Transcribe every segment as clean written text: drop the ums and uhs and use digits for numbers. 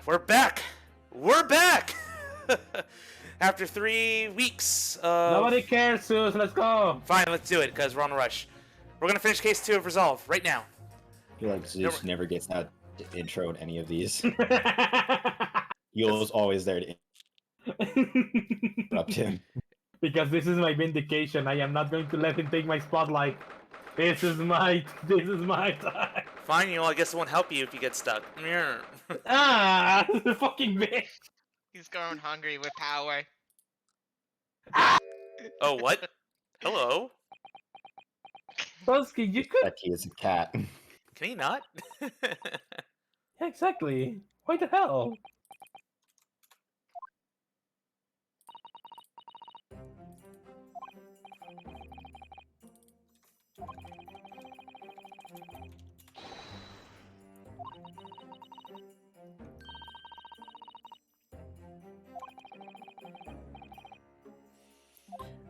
We're back! We're back! After 3 weeks of... Nobody cares, Zeus. Let's go. Fine, let's do it, because we're on a rush. We're gonna finish case 2 of Resolve, right now. I feel like Zeus never gets that intro in any of these. Yule's always there to interrupt him. Because this is my vindication. I am not going to let him take my spotlight. This is my time. Fine, Yule, I guess it won't help you if you get stuck. Ah, the fucking bitch. He's going hungry with power. Oh, what? Hello? Bosky, you could... That he is a cat. Can he not? Yeah, exactly. Why the hell?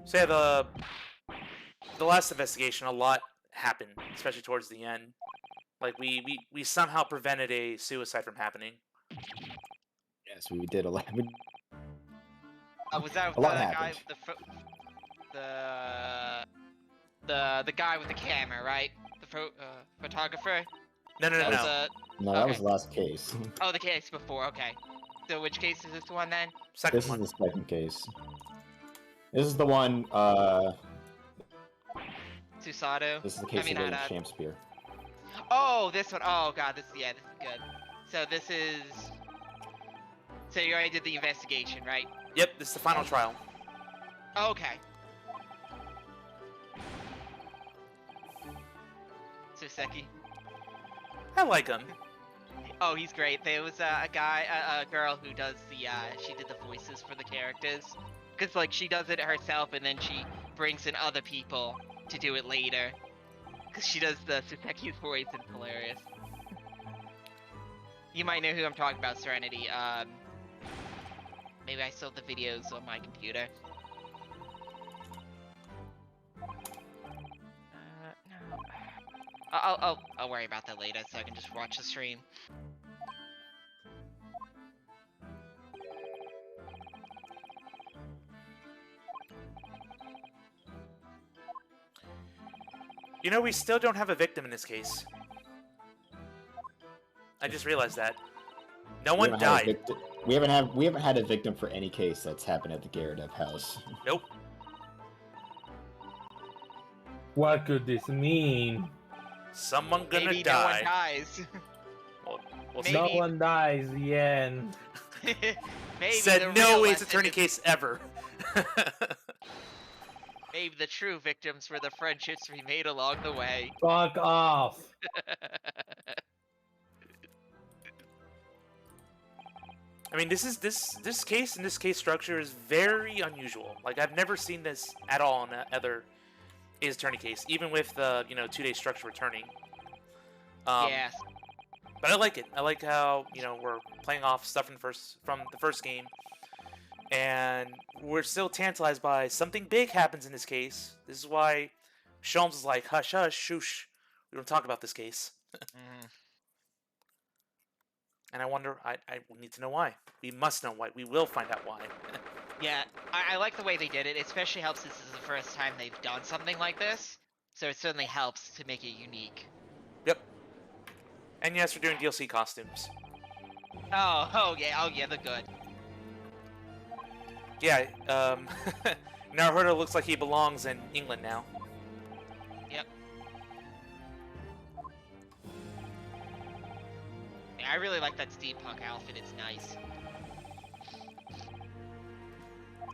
So yeah, the last investigation, a lot happened, especially towards the end. Like, we somehow prevented a suicide from happening. Yes, we did a lot. Was that A the lot guy happened. with the guy with the camera, right? The photographer? No. No, that Okay. was the last case. Oh, the case before, okay. So which case is this one then? Second This one. is the second case. This is the one, Susato? this is the case I mean, of the not, Shakespeare. Oh, this one. Oh god, this is good. So this is... So you already did the investigation, right? Yep, this is the final trial. Okay. Suseki. I like him. Oh, he's great. There was a girl who does the, she did the voices for the characters. Because, like, she does it herself and then she brings in other people to do it later. Because she does the Suseki's voice and it's hilarious. You might know who I'm talking about, Serenity. Maybe I still have the videos on my computer. No. I'll worry about that later so I can just watch the stream. You know, we still don't have a victim in this case. I just realized that. No one died. We haven't had a victim for any case that's happened at the Gyaradev house. Nope. What could this mean? Someone gonna Maybe die. no one dies. We'll see. Maybe. No one dies. The end. Maybe Said the no real Ace lesson Attorney is- case ever. Maybe the true victims were the friendships we made along the way. Fuck off. I mean, this case and this case structure is very unusual. Like, I've never seen this at all in other Ace Attorney case, even with the 2-day structure returning. Yes. But I like it. I like how we're playing off stuff from the first game, and we're still tantalized by something big happens in this case. This is why Sholmes is like, hush, hush, shoosh. We don't talk about this case. And I wonder, I need to know why. We must know why. We will find out why. Yeah, I like the way they did it. It especially helps this is the first time they've done something like this. So it certainly helps to make it unique. Yep. And yes, we're doing DLC costumes. Oh yeah, they're good. Yeah, Naruto looks like he belongs in England now. Yep. Yeah, I really like that steampunk outfit. It's nice.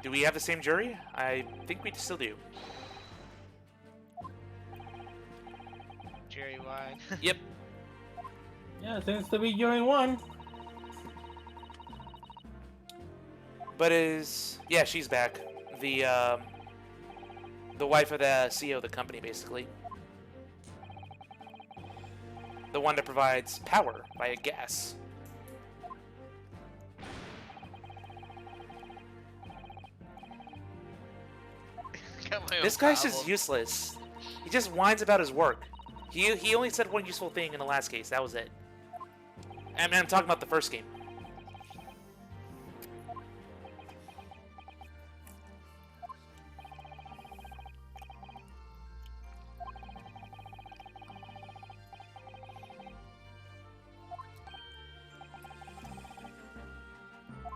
Do we have the same jury? I think we still do. Jerry Wine. Yep. Yeah, seems to be during one. But yeah, she's back. The wife of the CEO of the company, basically. The one that provides power via gas. This guy's just useless. He just whines about his work. He only said one useful thing in the last case. That was it. And I'm talking about the first game.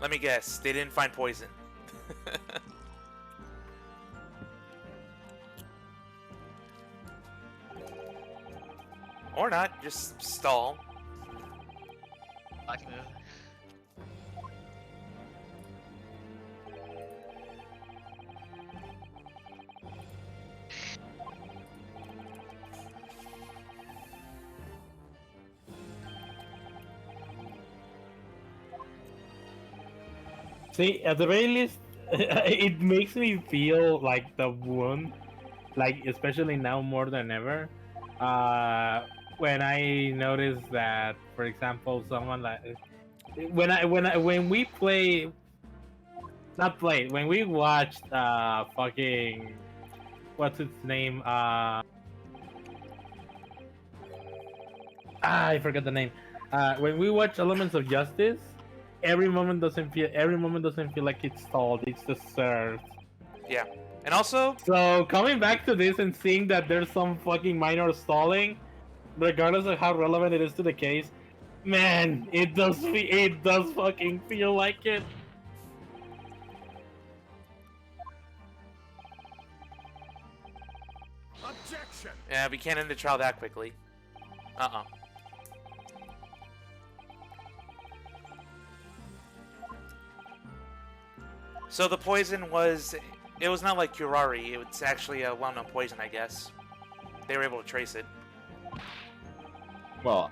Let me guess. They didn't find poison. Or not. Just stall. Fuck move. See, at the very least, it makes me feel like the wound, like especially now more than ever. When I notice that, for example, someone like when we play, not played, when we watched fucking what's its name I forgot the name. When we watch Elements of Justice, every moment doesn't feel like it's stalled. It's just served. Yeah. And also, So coming back to this and seeing that there's some fucking minor stalling, regardless of how relevant it is to the case, man, it does fucking feel like it. Objection! yeah, we can't end the trial that quickly. Uh-uh. So the poison was... It was not like curare. It was actually a well-known poison, I guess. They were able to trace it. Well,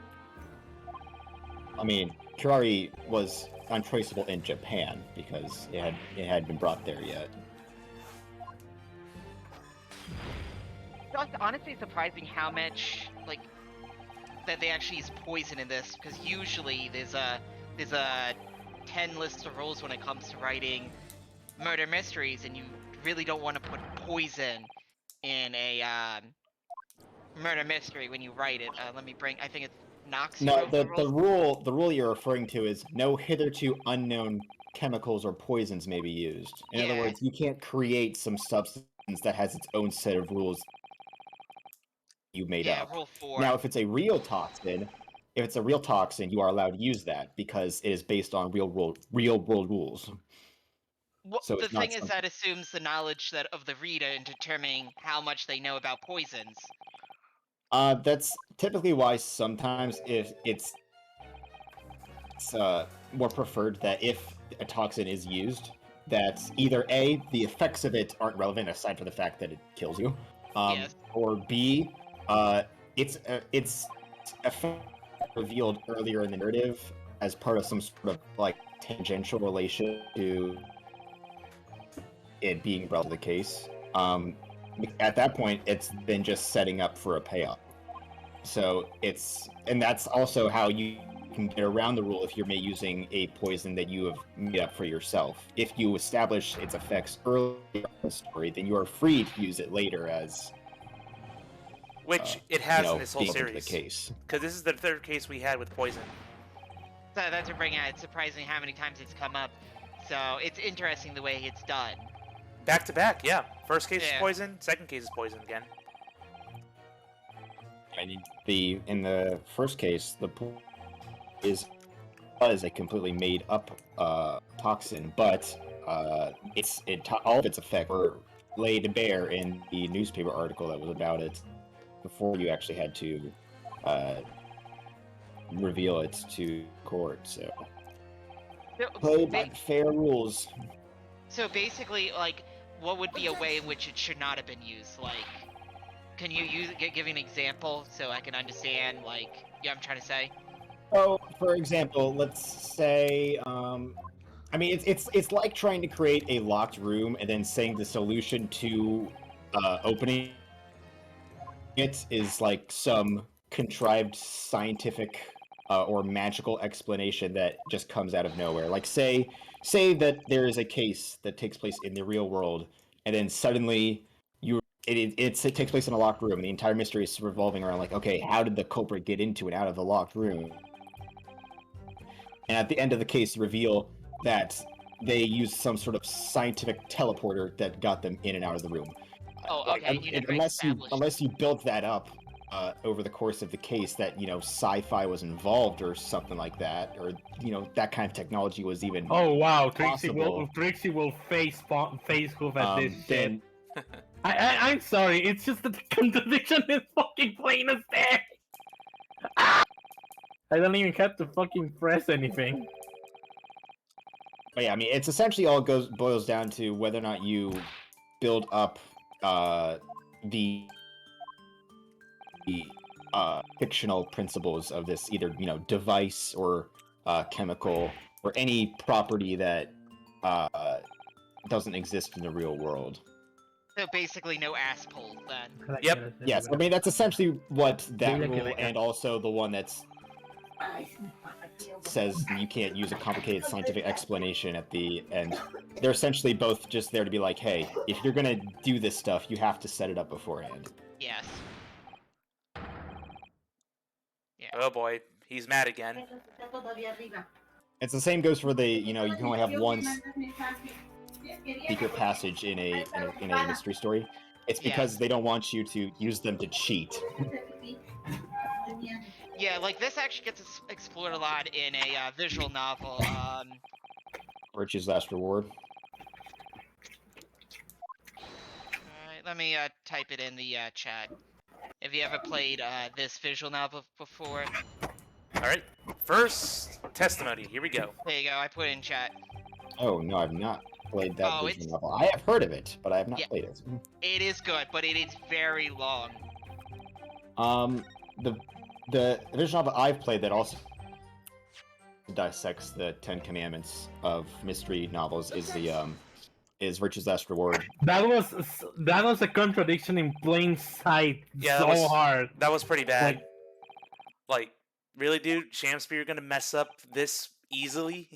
I mean, curare was untraceable in Japan because it had been brought there yet. It's honestly surprising how much like that they actually use poison in this, because usually there's a 10 list of rules when it comes to writing murder mysteries, and you really don't want to put poison in a murder mystery when you write it. Let me bring. I think it's Knox. No, the rule you're referring to is no hitherto unknown chemicals or poisons may be used. In other Yeah. words, you can't create some substance that has its own set of rules you made up. Rule 4. Now, if it's a real toxin, you are allowed to use that because it is based on real world rules. Well, So the it's not thing is something- that assumes the knowledge that of the reader in determining how much they know about poisons. That's typically why sometimes if it's more preferred that if a toxin is used, that either A, the effects of it aren't relevant aside from the fact that it kills you, Yes. or B, its effect revealed earlier in the narrative as part of some sort of like tangential relation to it being relevant to the case. At that point, it's been just setting up for a payoff. So and that's also how you can get around the rule if you're using a poison that you have made up for yourself. If you establish its effects earlier in the story, then you are free to use it later as Which it has in this whole being the series. case. Because this is the third case we had with poison. So that's to bring out. It's surprising how many times it's come up. So it's interesting the way it's done. Back to back, yeah. First case is Yeah. poison, second case is poison again. I mean, in the first case, the poison was a completely made up toxin, but all of its effects were laid bare in the newspaper article that was about it before you actually had to reveal it to court. So play by fair rules. So basically, like, what would be a way in which it should not have been used? Like, can you give me an example so I can understand, like, I'm trying to say? Oh, for example, let's say, I mean, it's like trying to create a locked room and then saying the solution to opening it is like some contrived scientific or magical explanation that just comes out of nowhere. Like, say that there is a case that takes place in the real world, and then suddenly it takes place in a locked room, and the entire mystery is revolving around, like, okay, how did the culprit get into and out of the locked room? And at the end of the case, you reveal that they used some sort of scientific teleporter that got them in and out of the room. Oh, Like, okay, you never established. unless you built that up, over the course of the case that sci-fi was involved or something like that, or that kind of technology was even Oh wow, possible. Trixie will face hoof at this shit. Then I'm sorry, it's just that the contradiction is fucking plain as day. I don't even have to fucking press anything. but yeah, I mean, it's essentially boils down to whether or not you build up the fictional principles of this either device or chemical or any property that doesn't exist in the real world. So basically, no ass pull then. Yep. Yes, I mean that's essentially what that rule and also the one that's says you can't use a complicated scientific explanation at the end. They're essentially both just there to be like, hey, if you're gonna do this stuff, you have to set it up beforehand. Yes. Yeah. Oh boy, he's mad again. It's the same goes for the you can only have one secret passage in a mystery story. It's because they don't want you to use them to cheat. Yeah, like this actually gets explored a lot in a visual novel. Virtue's Last Reward. Alright, let me type it in the chat. Have you ever played this visual novel before? Alright, first testimony, here we go. There you go, I put it in chat. Oh no, I've not played that Oh, visual novel. I have heard of it, but I have not played it. It is good, but it is very long. The visual novel I've played that also dissects the Ten Commandments of mystery novels is Virtue's Last Reward. That was a contradiction in plain sight. Yeah, so hard. That was pretty bad. Like, really, dude? Shamspear, you're gonna mess up this easily?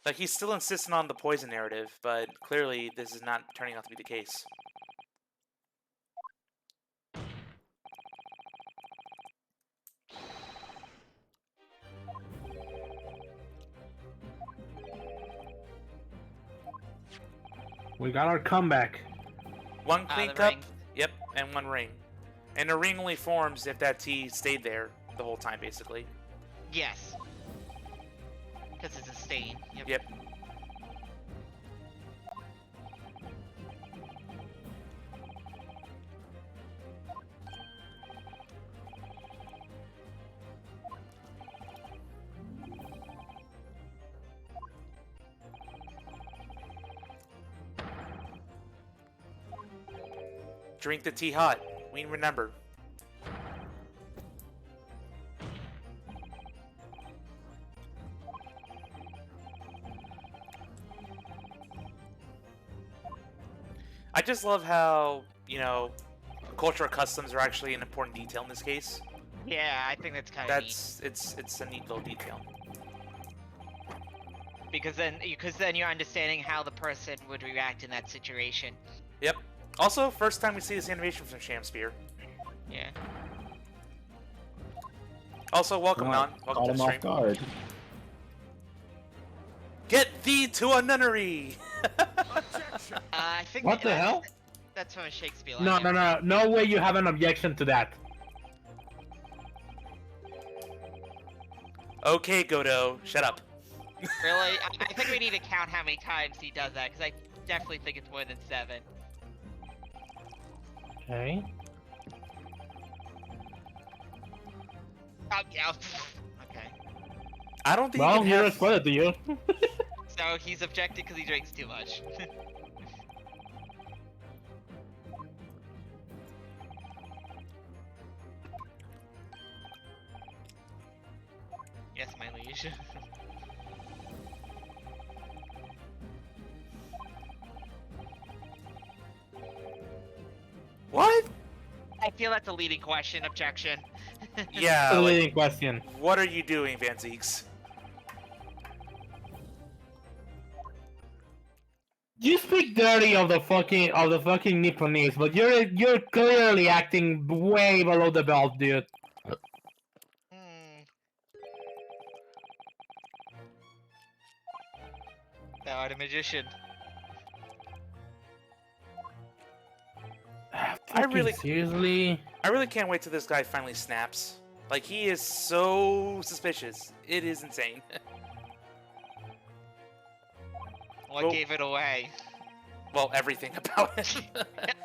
Like, he's still insisting on the poison narrative, but clearly this is not turning out to be the case. We got our comeback. One clean the cup, ring. yep, and one ring. And the ring only forms if that tea stayed there the whole time, basically. Yes. Because it's a stain. Yep. Drink the tea hot. We remember. I just love how, cultural customs are actually an important detail in this case. Yeah, I think that's kind of neat. It's a neat little detail. Because then you're understanding how the person would react in that situation. Yep. Also, first time we see this animation from Shamspear. Yeah. Also, welcome, Non. Caught Welcome to him the off stream. guard. Get thee to a nunnery! I think What the hell? That's from a Shakespeare No, line. no way you have an objection to that. Okay, Godot, shut up. Really? I think we need to count how many times he does that, because I definitely think it's more than 7. Okay. Oh, yeah. Okay. I don't think you Well, can he have... responded to you. So he's objected because he drinks too much. Yes, my liege. What? I feel that's a leading question. Objection. Yeah, The like, leading question. what are you doing, Van Zeeks? You speak dirty of the fucking Nipponese, but you're clearly acting way below the belt, dude. Hmm. Thou art a magician. Seriously? I really can't wait till this guy finally snaps. Like, he is so suspicious. It is insane. What Well- gave it away? Well, everything about it.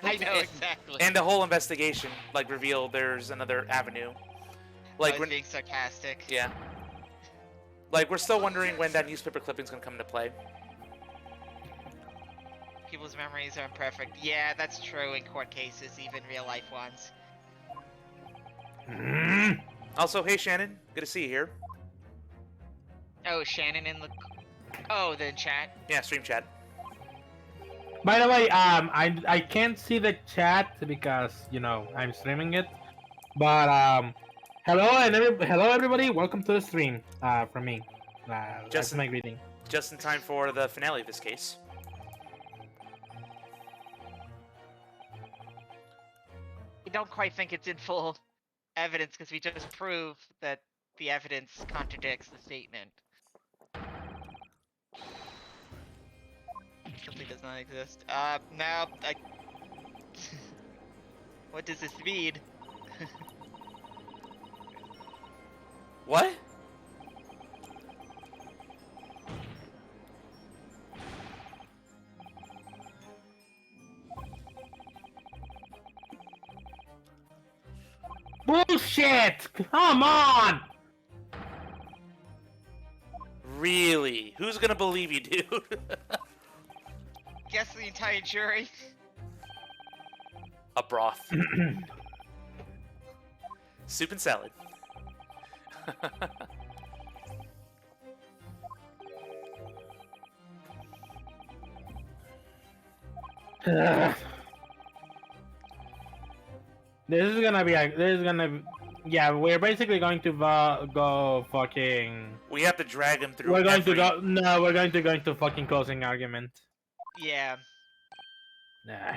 I know exactly. And the whole investigation, like, revealed there's another avenue. Like, I was when, being sarcastic. yeah. Like, we're still wondering when that newspaper clipping's gonna come into play. People's memories are imperfect. Yeah, that's true in court cases, even real life ones. Also, hey Shannon, good to see you here. Oh, Shannon in the... Oh, the chat? Yeah, stream chat. By the way, I can't see the chat because I'm streaming it. But hello hello everybody, welcome to the stream. From me. That's my greeting. Just in time for the finale of this case. I don't quite think it's in full evidence because we just proved that the evidence contradicts the statement. Something does not exist. No, I... What does this mean? What? Bullshit! Come on! Really? Who's gonna believe you, dude? Guess the entire jury. A broth. Soup and salad. This is gonna yeah, we're basically going to go fucking. We have to drag him through. We're going to go. No, we're going to go into fucking closing argument. Yeah. Nah.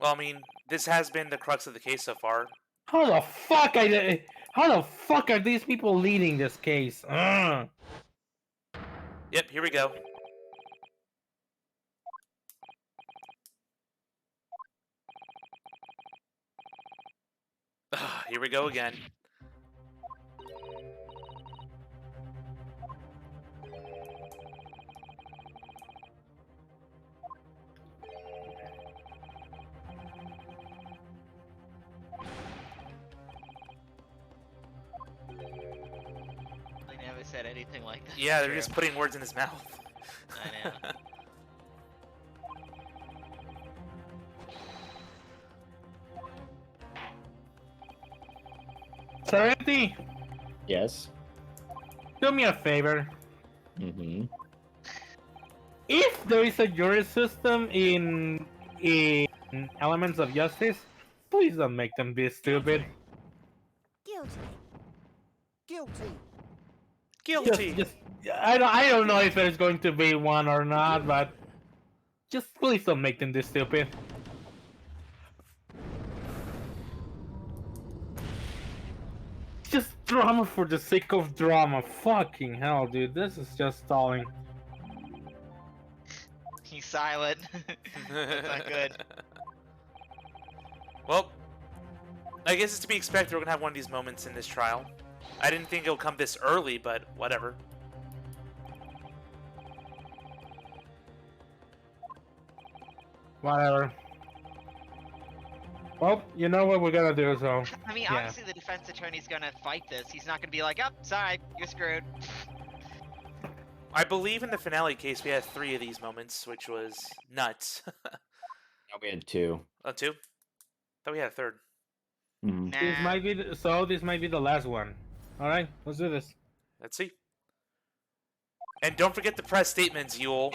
Well, I mean, this has been the crux of the case so far. How the fuck are these people leading this case? Ugh. Yep, here we go. Here we go again. They never said anything like that. Yeah, they're just putting words in his mouth. I know. Serenity, Yes. do me a favor. Mm-hmm. If there is a jury system in Elements of Justice, please don't make them be stupid. Guilty. Guilty. Guilty. Just I don't know if there's going to be one or not, but just please don't make them this stupid. Just drama for the sake of drama. Fucking hell, dude. This is just stalling. He's silent. That's not good. Well, I guess it's to be expected we're gonna have one of these moments in this trial. I didn't think it'll come this early, but whatever. Whatever. Well, you know what we're gonna do, so. I mean, yeah. obviously the defense attorney's gonna fight this. He's not gonna be like, oh, sorry, you're screwed. I believe in the finale case we had 3 of these moments, which was nuts. No, we had 2. Oh, 2? Thought we had a 3rd. Mm-hmm. This Nah. might be this might be the last one. All right, let's do this. Let's see. And don't forget the press statements, Yule.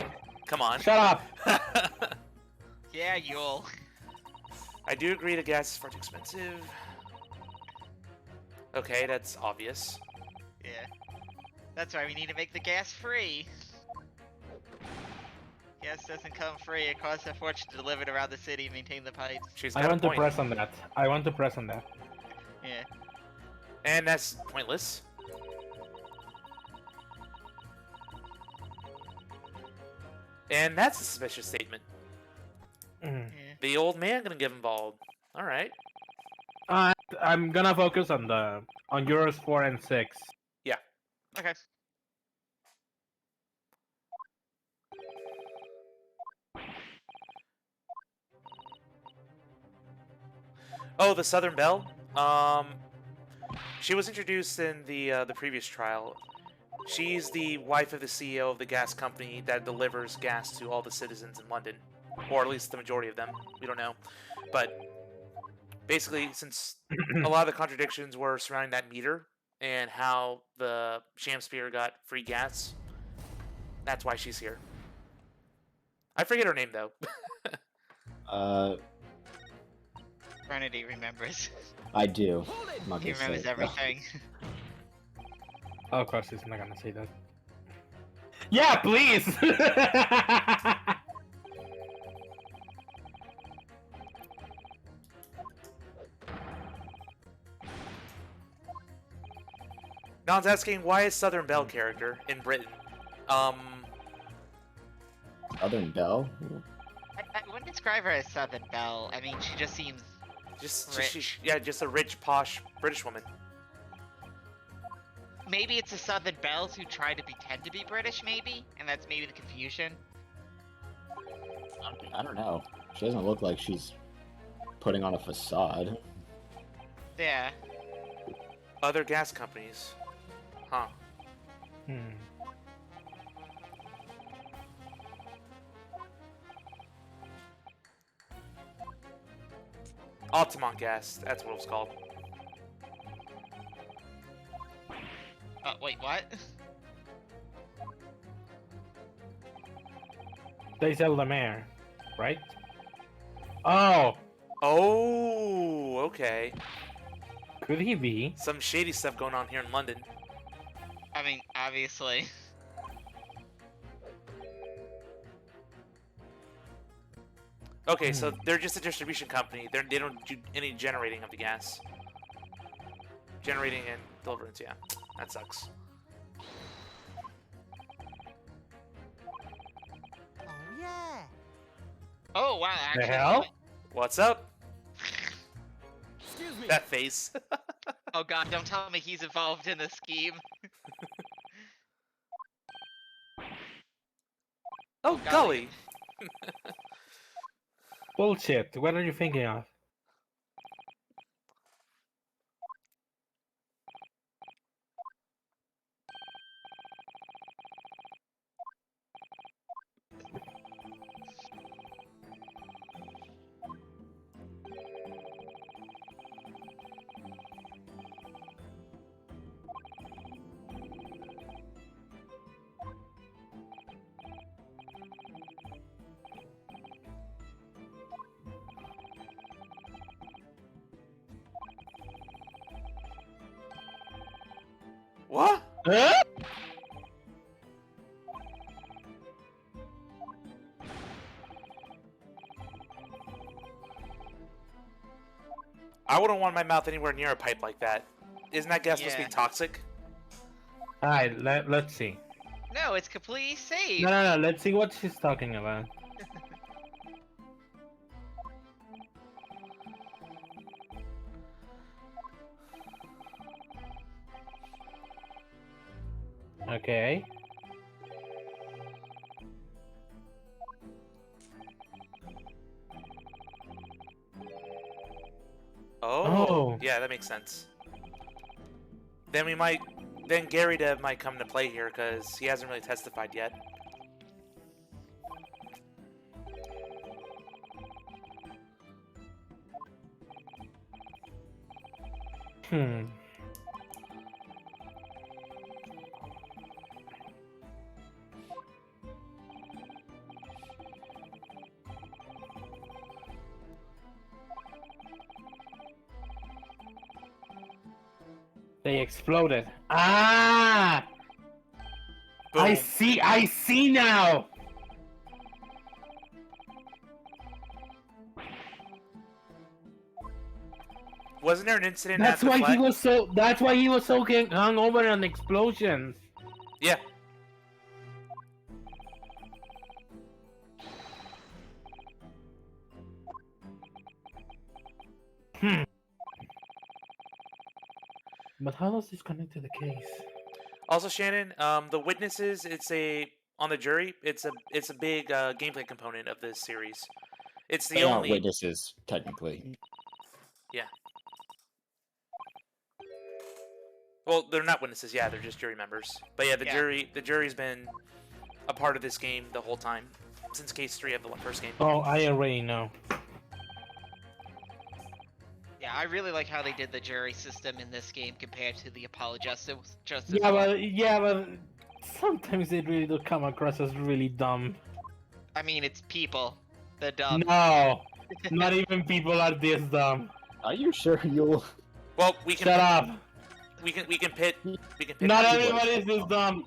Come on. Shut up. Yeah, Yule. I do agree the gas is far too expensive. Okay, that's obvious. Yeah. That's why we need to make the gas free. Gas doesn't come free. It costs a fortune to deliver it around the city and maintain the pipes. She's I got a want to point. press on that. I want to press on that. Yeah. And that's pointless. And that's a suspicious statement. Mm. Yeah. The old man gonna get involved. All right. I'm gonna focus on yours 4 and 6. Okay. Oh, the Southern Belle. She was introduced in the previous trial. She's the wife of the CEO of the gas company that delivers gas to all the citizens in London, or at least the majority of them. We don't know, but basically, since a lot of the contradictions were surrounding that meter and how the Shamspear got free gas, that's why she's here. I forget her name though. Trinity remembers. I do. I'm not He gonna say remembers it, though. everything. Oh, of course, he's not gonna say that. Yeah, please. Non's asking why is Southern Belle character in Britain? Southern Belle? I wouldn't describe her as Southern Belle. I mean, she just seems Just rich. just a rich, posh British woman. Maybe it's the Southern Belles who try to pretend to be British, maybe? And that's maybe the confusion. I don't know. She doesn't look like she's putting on a facade. Yeah. Other gas companies. Huh. Altamont gas, that's what it was called. Wait, what? They sell the mayor, right? Oh, Oh, okay. could he be? Some shady stuff going on here in London. I mean, obviously. Okay, so they're just a distribution company. They don't do any generating of the gas. Generating and deliverance, yeah. That sucks. Oh, yeah. Oh, wow, The actually. hell? What's up? Excuse me. That face. Oh god, don't tell me he's involved in the scheme. Oh, golly. golly. Bullshit. What are you thinking of? What? Huh? I wouldn't want my mouth anywhere near a pipe like that. Isn't that gas supposed to Yeah. be toxic? Alright, let's see. No, it's completely safe. No, let's see what she's talking about. Okay. Oh. Oh. Yeah, that makes sense. Then we might... Then Gary Dev might come to play here, because he hasn't really testified yet. Hmm. They exploded. Ah! Boom. I see now! Wasn't there an incident That's at the why flag? that's why he was so hung over on explosions. Yeah. But how does this connect to the case? Also, Shannon, the witnesses, on the jury, it's a big gameplay component of this series. It's the They aren't only witnesses, technically. yeah. Well, they're not witnesses. Yeah, they're just jury members. But yeah, the jury's been a part of this game the whole time since case 3 of the first game. Oh, I already know. Yeah, I really like how they did the jury system in this game compared to the Apollo Justice Yeah, but sometimes they really do come across as really dumb. I mean, it's people. They're dumb. No, not even people are this dumb. Are you sure you'll... Well, we can Shut up. we can pit Not people. everybody is this dumb.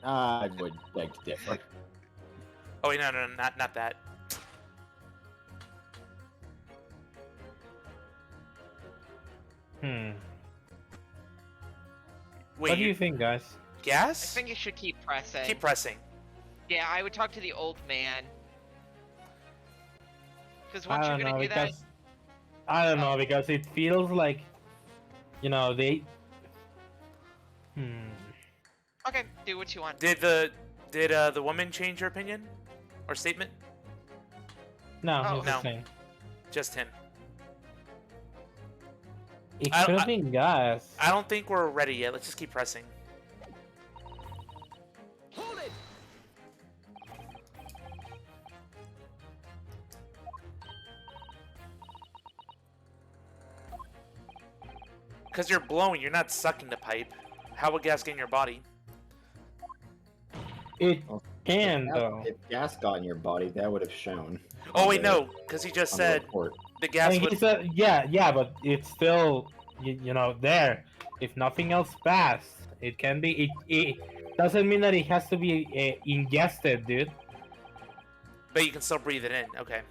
I would beg to differ. Oh wait, no, not that. Hmm. Wait, What do you think, guys? I gas? think you should keep pressing. Keep pressing. Yeah, I would talk to the old man. Because I once you're don't gonna know do that, because I don't know because it feels like, you know, they. Hmm. okay, do what you want. Did the woman change her opinion or statement? No, Oh, it's no. the same. Just him. It I- could I- have been gas. I don't think we're ready yet. Let's just keep pressing. Hold it! Because you're blowing, you're not sucking the pipe. How would gas get in your body? It Well, can though. If gas got in your body, that would have shown. Oh on wait, the- no, because he just on the said report. the I gas mean, he would. said, yeah, but it's still, you know, there. If nothing else passed, it can be. It doesn't mean that it has to be ingested, dude. But you can still breathe it in. Okay.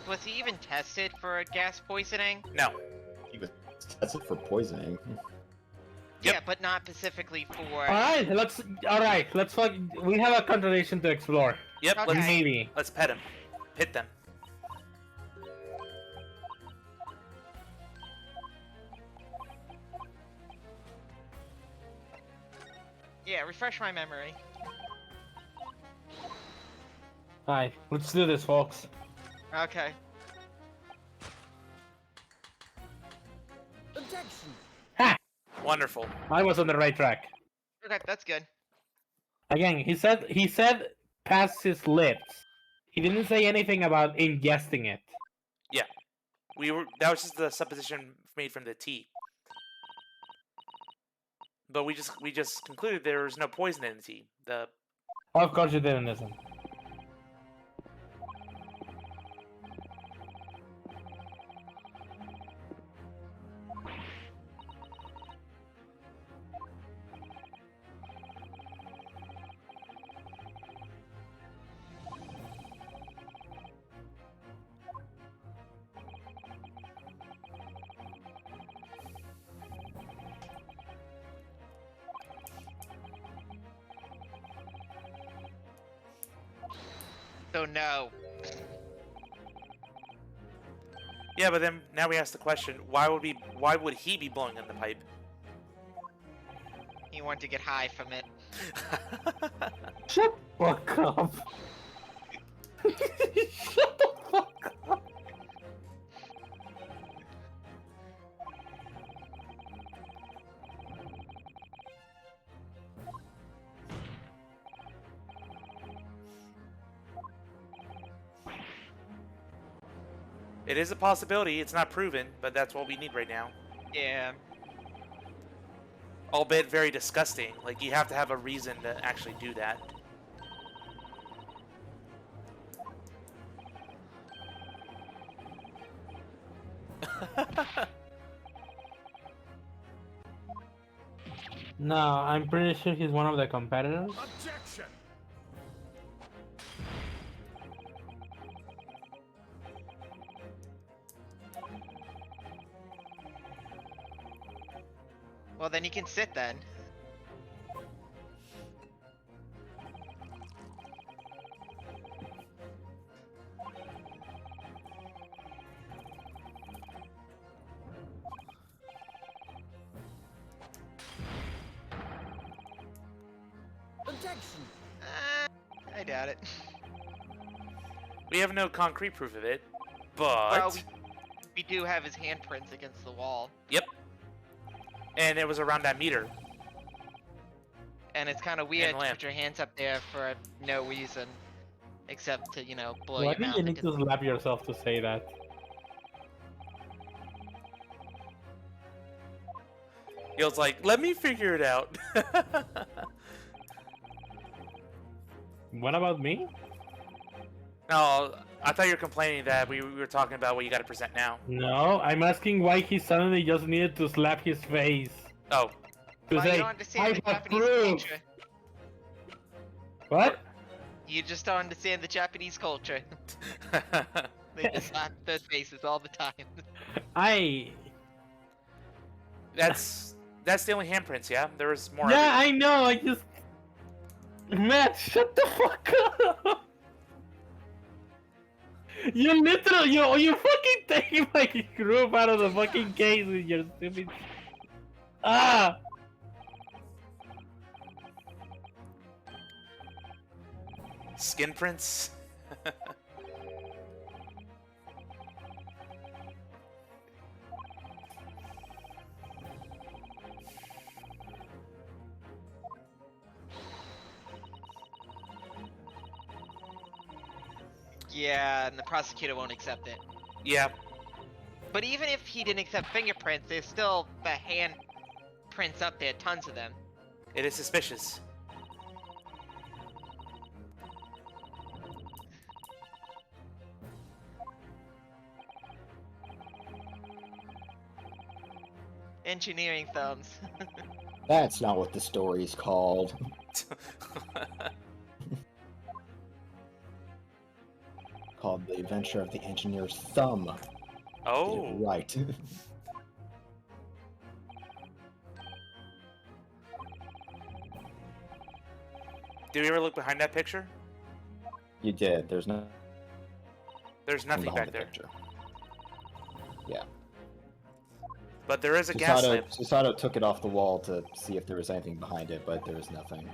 Was he even tested for gas poisoning? No. He was tested for poisoning. Yep. Yeah, but not specifically for. All right, let's fuck. We have a contradiction to explore. Yep. Okay. Let's Maybe. let's pet him. Pit them. Yeah, refresh my memory. All right, let's do this, folks. Okay. Objection! Ha! Wonderful. I was on the right track. Okay, that's good. Again, he said past his lips. He didn't say anything about ingesting it. That was just the supposition made from the tea. But we just concluded there was no poison in the tea. Of course you didn't listen. So no. Yeah, but then now we ask the question: why would he be blowing in the pipe? He wanted to get high from it. Shut the fuck up. Shut the fuck up. It is a possibility. It's not proven, but that's what we need right now. Yeah. Albeit very disgusting. Like, you have to have a reason to actually do that. No, I'm pretty sure he's one of the competitors. Objection! Well, then he can sit then. Objection. I doubt it. We have no concrete proof of it, but Well, we do have his handprints against the wall, yep. And it was around that meter. and it's kind of weird to lamp. put your hands up there for no reason, except to blow Why your do mouth. you need to slap yourself to say that? He was like, "Let me figure it out." What about me? No, I thought you were complaining that we were talking about what you got to present now. No, I'm asking why he suddenly just needed to slap his face. Oh, To Well, you say, don't understand I the have Japanese proof! culture. What? You just don't understand the Japanese culture. They just slap their faces all the time. that's the only handprints. Yeah, there was more. Yeah, I know, I just... Matt, shut the fuck up! You literally, you fucking taking my group out of the fucking case with your stupid... Ah! Skin prints. Yeah, and the prosecutor won't accept it. Yeah, But even if he didn't accept fingerprints, there's still the hand prints up there, tons of them. it is suspicious. Engineering thumbs. That's not what the story's called. Called The Adventure of the Engineer's Thumb. Get Oh, it right. did we ever look behind that picture? You did. There's no There's nothing behind back the there, picture. Yeah. but there is a gas lamp. Susato took it off the wall to see if there was anything behind it, but there was nothing.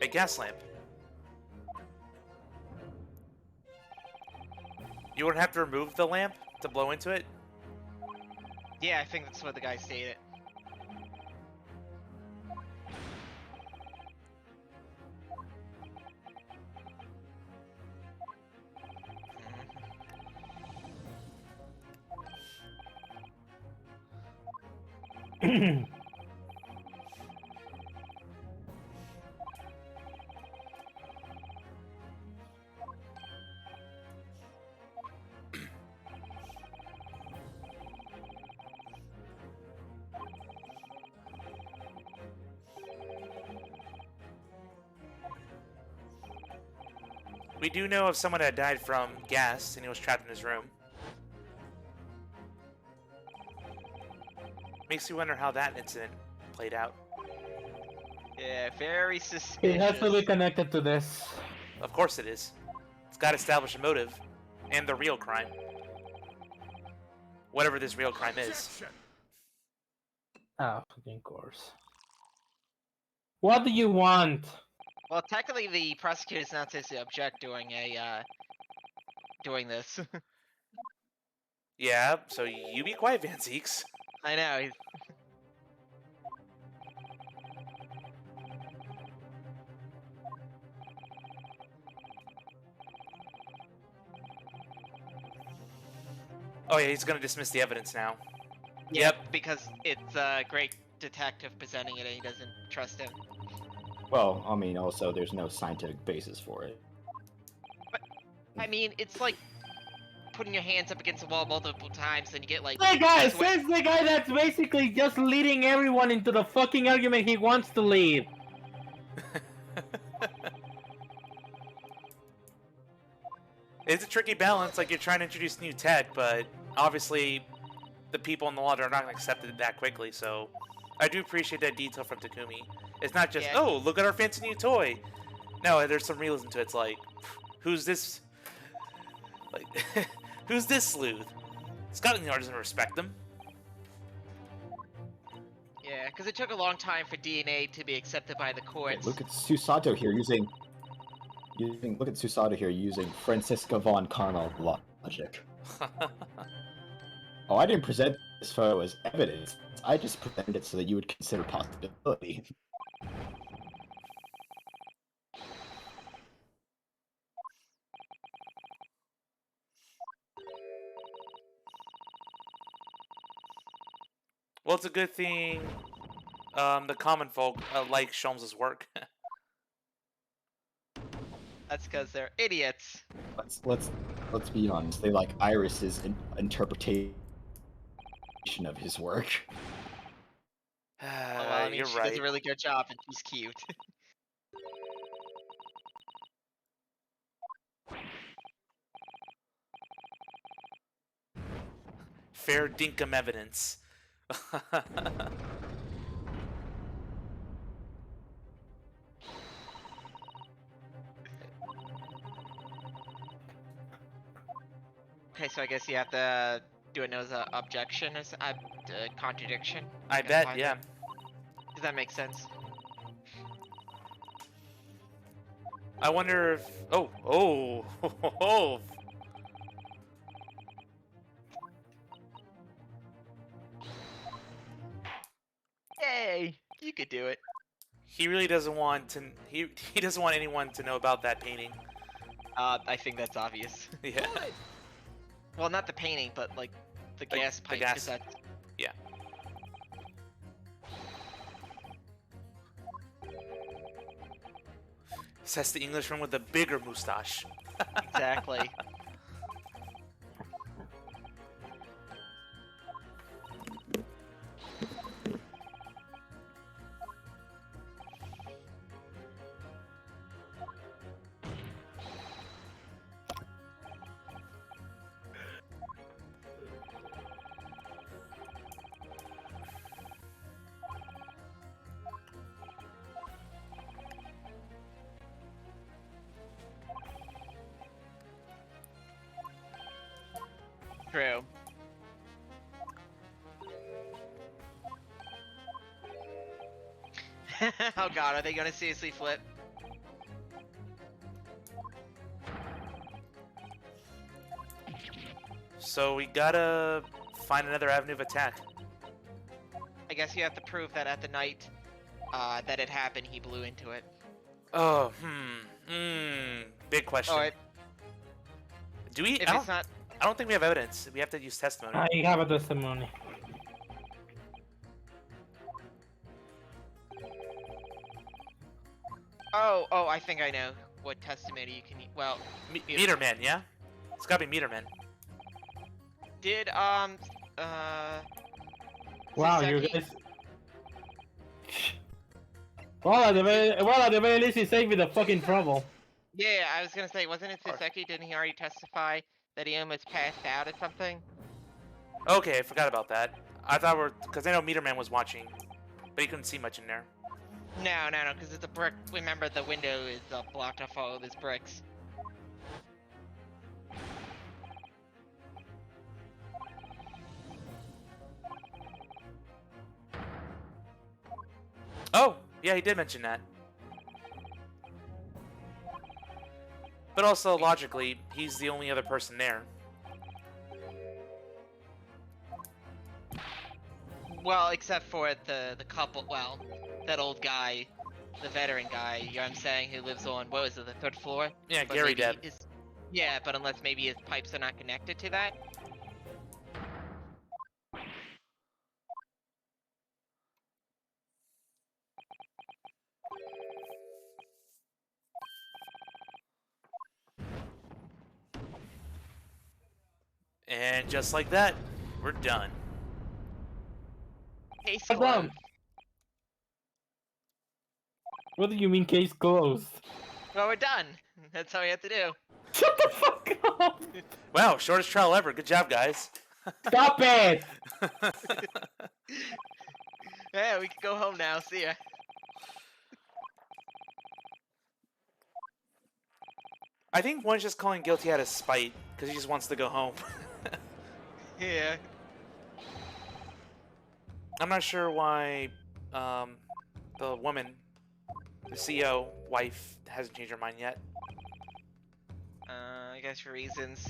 A gas lamp. You wouldn't have to remove the lamp to blow into it? Yeah, I think that's what the guy stated. We do know of someone that died from gas and he was trapped in his room. Makes you wonder how that incident played out. Yeah, very suspicious. It has to be connected to this. Of course it is. It's got to establish a motive and the real crime. Whatever this real crime is. Ah, fucking course. What do you want? Well, technically, the prosecutor's not supposed to object during doing this. Yeah, so you be quiet, Van Zeeks. I know. Oh yeah, he's gonna dismiss the evidence now. Yep, because it's a great detective presenting it and he doesn't trust him. Well, I mean, also, there's no scientific basis for it. I mean, it's like putting your hands up against the wall multiple times and you get like... The guy sweat. says the guy that's basically just leading everyone into the fucking argument he wants to lead. It's a tricky balance, like you're trying to introduce new tech, but obviously the people in the law are not going to accept it that quickly, so I do appreciate that detail from Takumi. It's not just, Yeah. oh, look at our fancy new toy. No, there's some realism to it. It's like, who's this Like, who's this sleuth? Scotland Yard doesn't respect them. Yeah, because it took a long time for DNA to be accepted by the Okay, courts. look at Susato here using Francisca von Karma logic. Oh, I didn't present this photo as evidence. I just presented it so that you would consider possibility. Well, it's a good thing the common folk like Sholmes' work. That's because they're idiots. Let's be honest. They like Iris's interpretation of his work. Oh, well, I mean, You're she right. does a really good job, and she's cute. Fair dinkum evidence. Okay, so I guess you have to do it as an objection, as a contradiction. I Gotta bet, find yeah. it. Does that make sense? I wonder if... Oh. Yay! You could do it. He really doesn't want to... He doesn't want anyone to know about that painting. I think that's obvious. Yeah. Well, not the painting, but like the Like, gas the pipe. gas- 'cause that's- Yeah. Says the Englishman with the bigger moustache. Exactly. True. Oh god, are they gonna seriously flip? So we gotta find another avenue of attack. I guess you have to prove that at the night that it happened, he blew into it. Oh, big question. Or Do we? if it's not, I don't think we have evidence. We have to use testimony. I have a testimony. oh, I think I know what testimony you can. Well, Meter Man, yeah? It's gotta be Meter Man. did Wow, you Saseki- guys. Well, at the very least, he saved me the fucking trouble. Yeah, I was gonna say, wasn't it Or- Saseki? Didn't he already testify that he almost passed out or something? Okay, I forgot about that. I thought because I know Meter Man was watching, but he couldn't see much in there. No, because it's a brick. Remember, the window is blocked off all of his bricks. Oh, yeah, he did mention that. But also, logically, he's the only other person there. Well, except for the couple. Well, that old guy, the veteran guy. You know what I'm saying? Who lives on what was it, the third floor? Yeah, But Gary maybe Deb. Yeah, but unless maybe his pipes are not connected to that. And just like that, we're done. Case Well closed. done. What do you mean, case closed? Well, we're done. That's all we have to do. Shut the fuck up! Wow, shortest trial ever. Good job, guys. Stop it! Yeah, we can go home now. See ya. I think one's just calling guilty out of spite because he just wants to go home. Yeah. I'm not sure why the woman, the CEO wife, hasn't changed her mind yet. I guess for reasons.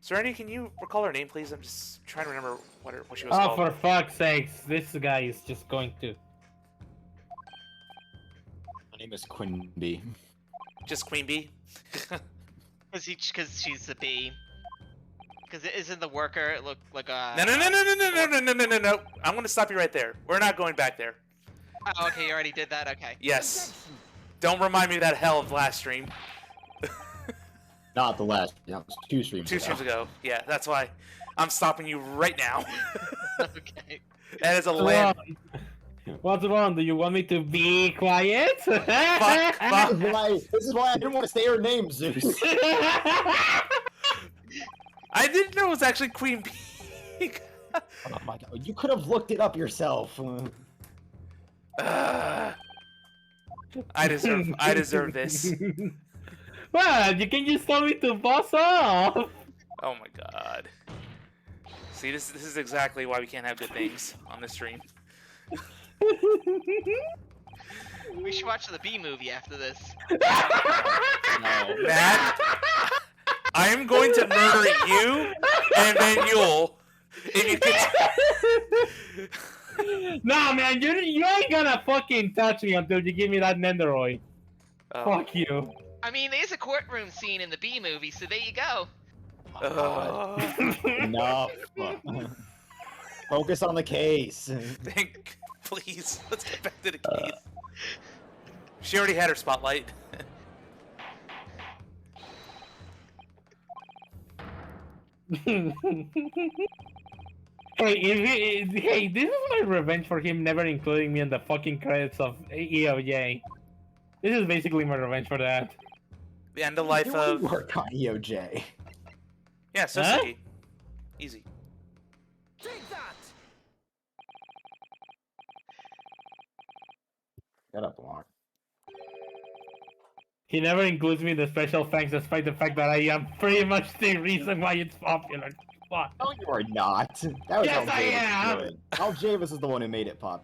Serenity, can you recall her name, please? I'm just trying to remember what she was Oh, called. for fuck's sakes, this guy is just going to. My name is Quinby. Just Queen Bee? Because she's the bee. Because it isn't the worker look like a... No. I'm going to stop you right there. We're not going back there. Oh, okay, you already did that? Okay. Yes. Don't remind me of that hell of last stream. Not the last. Yeah, it was 2 streams. 2 streams ago. Yeah, that's why I'm stopping you right now. Okay. That is a land. What's wrong? Do you want me to be quiet? Fuck. This is why I didn't want to say her name, Zeus. I didn't know it was actually Queen Bee. Oh my god, you could have looked it up yourself. I deserve this. Well, you can just tell me to boss off. Oh my god. See, this is exactly why we can't have good things on this stream. We should watch the bee movie after this. No. Matt, I am going to murder you and then Yule if you can. Nah, man, you ain't gonna fucking touch me until you give me that Nendoroid. Oh. Fuck you. I mean, there's a courtroom scene in the bee movie, so there you go. Enough. Focus on the case. Please, let's get back to the case. She already had her spotlight. Hey, this is my revenge for him never including me in the fucking credits of EOJ. This is basically my revenge for that. The end of life You of... work on EOJ. Yeah, Sosuke. Easy. Take that! Shut up, Locke. He never includes me in the special thanks despite the fact that I am pretty much the reason why it's popular. Fuck. No, you are not. That was Yes, I am. Good. Al Javis is the one who made it popular.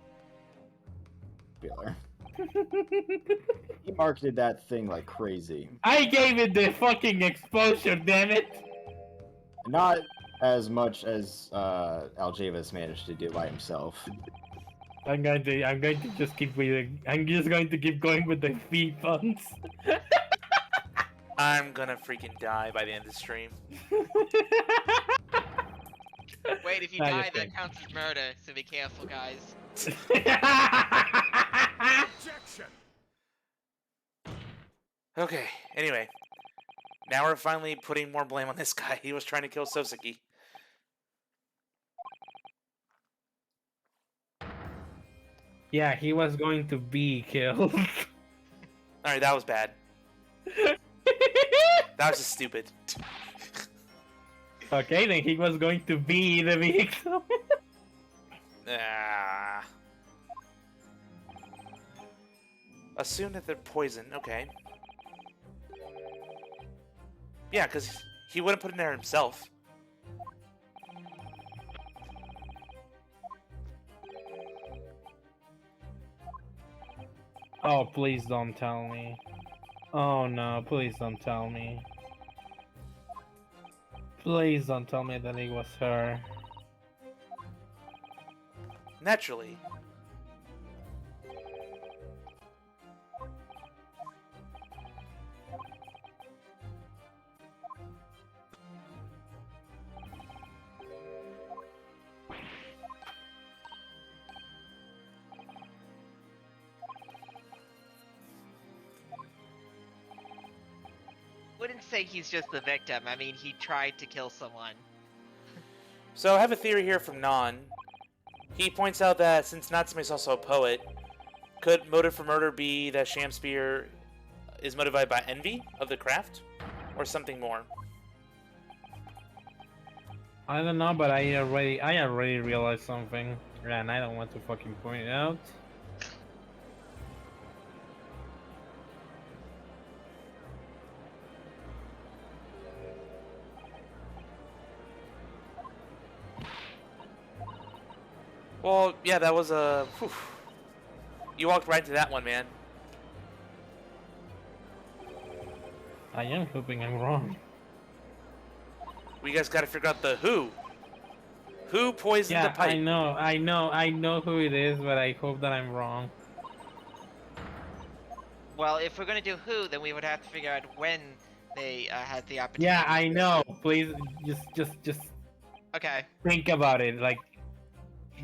He marketed that thing like crazy. I gave it the fucking exposure, damn it! Not as much as Al Javis managed to do by himself. I'm going to just keep with I'm just going to keep going with the fee funds. I'm gonna freaking die by the end of the stream. Wait, if you Nah, die, you're that counts as murder, so be careful, guys. Objection! Okay, anyway. Now we're finally putting more blame on this guy. He was trying to kill Sosuke. Yeah, he was going to be killed. Alright, that was bad. That was just stupid. Okay, then he was going to be the victim. Ah. Assume that they're poison. Okay. Yeah, because he wouldn't put it in there himself. Oh, please don't tell me. Oh no, please don't tell me. Please don't tell me that it was her. Naturally. Wouldn't say he's just the victim. I mean, he tried to kill someone. So I have a theory here from Non. He points out that since Natsume is also a poet, could motive for murder be that Shamspear is motivated by envy of the craft? Or something more? I don't know, but I already realized something, and I don't want to fucking point it out. Well, yeah, that was a. You walked right into that one, man. I am hoping I'm wrong. We guys got to figure out the who. Who poisoned the Yeah, pipe? I know who it is, but I hope that I'm wrong. Well, if we're gonna do who, then we would have to figure out when they had the opportunity. Yeah, I know. Please, just Okay. think about it. Like,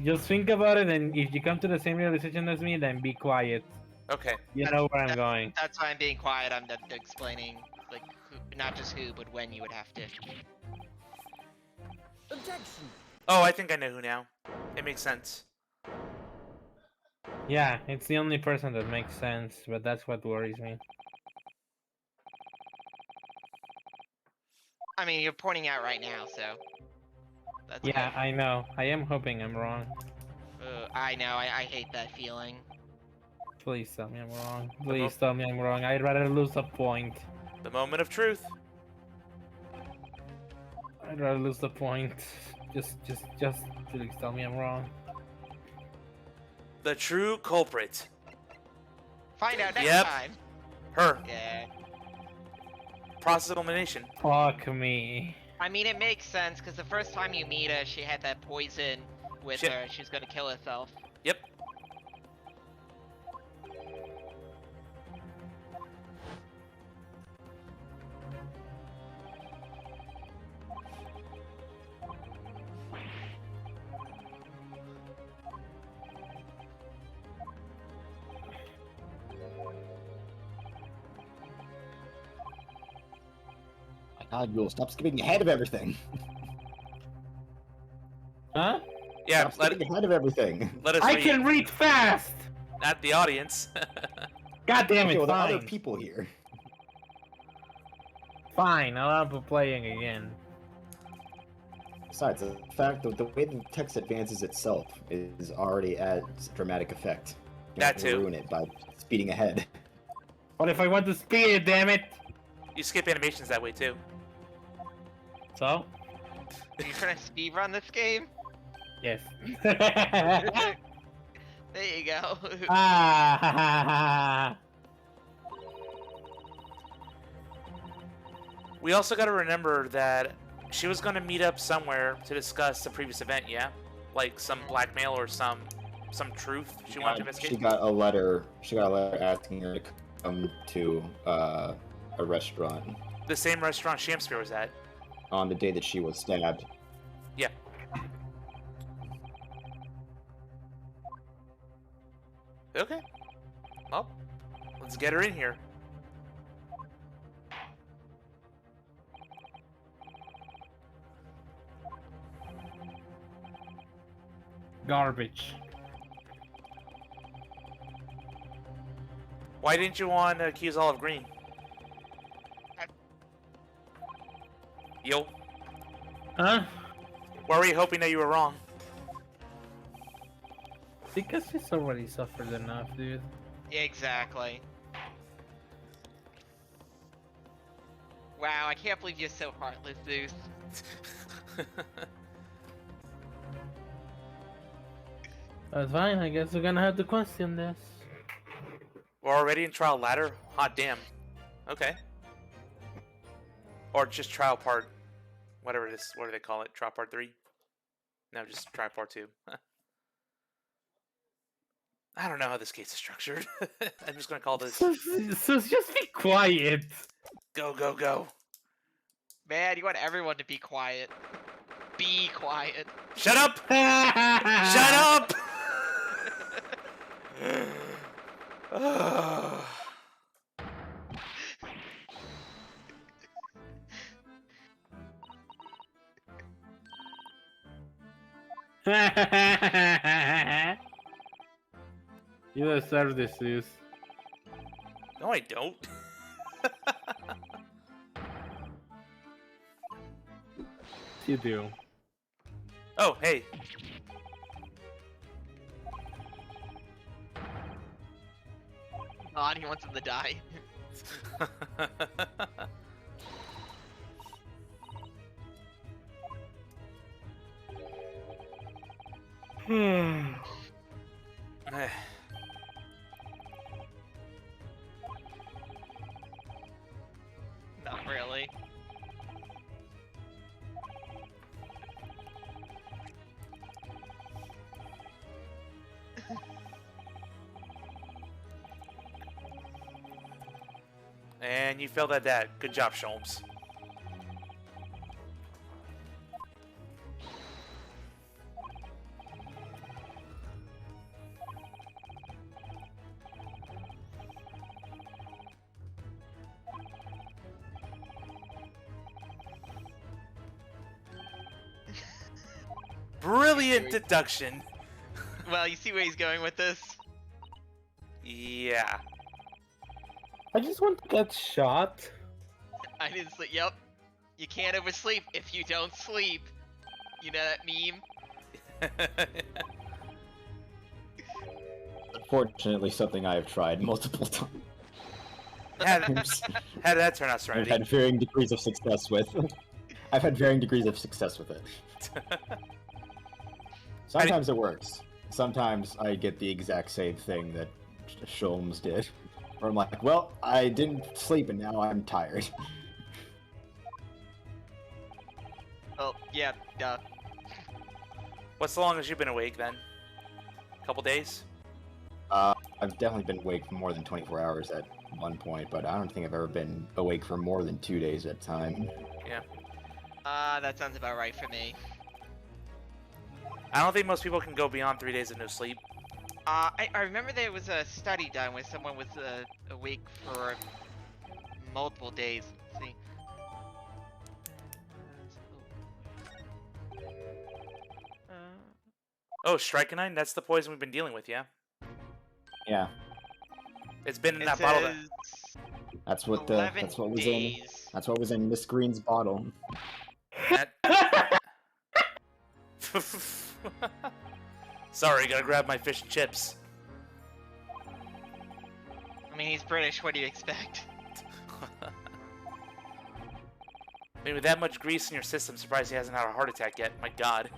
just think about it, and if you come to the same realization as me, then be quiet. Okay. You know where I'm going. That's why I'm being quiet. I'm not explaining, like, who, not just who, but when you would have to. Objection. Oh, I think I know who now. It makes sense. Yeah, it's the only person that makes sense, but that's what worries me. I mean, you're pointing out right now, so. That's Yeah, good. I know. I am hoping I'm wrong. I know. I hate that feeling. Please tell me I'm wrong. Please tell me I'm wrong. I'd rather lose a point. The moment of truth. I'd rather lose the point. Just please tell me I'm wrong. The true culprit. Find out next Yep. time. Her. Yeah. Process of elimination. Fuck me. I mean, it makes sense because the first time you meet her, she had that poison with Shit. her. She's gonna kill herself. Yep. My God, Yule, stop skipping ahead of everything. Huh? Yeah, Stop skipping ahead of everything. let us I read. can read fast! Not the audience. God damn Okay, it, well, there are other fine. people here. Fine, I'll be playing again. Besides, the fact that the way the text advances itself is already adds dramatic effect. You That have to too. ruin it by speeding ahead. What if I want to speed it, damn it? You skip animations that way too. So? Are you trying to speedrun this game? Yes. There you go. Ah, We also got to remember that she was going to meet up somewhere to discuss the previous event, yeah? Like some blackmail or some truth she wanted to investigate? She got a letter. She got a letter asking her to come to a restaurant The same restaurant Shamspeare was at. on the day that she was stabbed. Yeah. Okay. Well, let's get her in here. garbage. Why didn't you want to accuse Olive Green? Yo, Huh? why were you hoping that you were wrong? Because he's already suffered enough, dude. Exactly. Wow, I can't believe you're so heartless, Zeus. That's fine, I guess we're gonna have to question this. We're already in trial ladder? Hot damn. Okay. Or just trial part, whatever it is, what do they call it? Trial part 3? No, just trial part 2. I don't know how this case is structured. I'm just gonna call this So just be quiet. go, go, go. Man, you want everyone to be quiet. Be quiet. Shut up! Shut up! You deserve this, Zeus. No, I don't. You do. Oh, hey. God, he wants him to die. And you failed at that. Good job, Sholmes. Brilliant deduction. Well, you see where he's going with this? Yeah. I just want to get shot. I didn't sleep. Yep. You can't oversleep if you don't sleep. You know that meme? Unfortunately, something I have tried multiple times. How did that turn out, I've Serenity? had varying degrees of success with. I've had varying degrees of success with it. Sometimes it works. Sometimes I get the exact same thing that Sholmes did. Where I'm like, well, I didn't sleep and now I'm tired. Oh, yeah, duh. What's the longest you've been awake then? Couple days? I've definitely been awake for more than 24 hours at one point, but I don't think I've ever been awake for more than 2 days at a time. Yeah. That sounds about right for me. I don't think most people can go beyond 3 days of no sleep. I remember there was a study done where someone was awake for multiple days. Let's see. Oh, Strychnine? That's the poison we've been dealing with, yeah? Yeah, It's been in It that bottle. says that's what 11 that's what was days. in that's what was in Miss Green's bottle. That... Sorry, gotta grab my fish and chips. I mean, he's British. What do you expect? I mean, with that much grease in your system, surprised he hasn't had a heart attack yet. My god.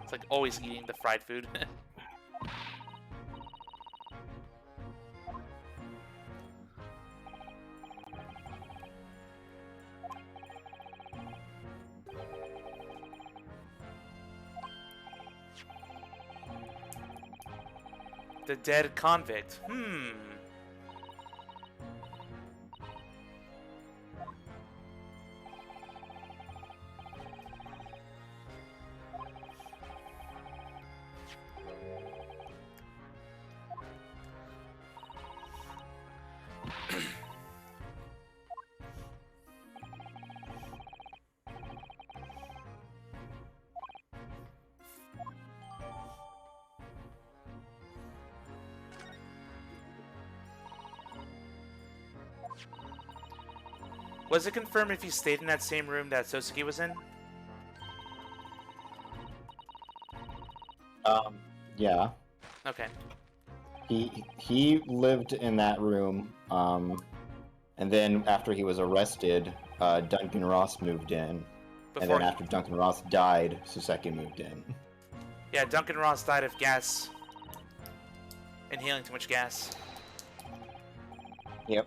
It's like always eating the fried food. The dead convict. Was it confirmed if he stayed in that same room that Sosuke was in? Yeah, Okay. he lived in that room, and then after he was arrested, Duncan Ross moved in, and Before then after Duncan Ross died, Suseki moved in. Yeah, Duncan Ross died of gas. Inhaling too much gas. Yep.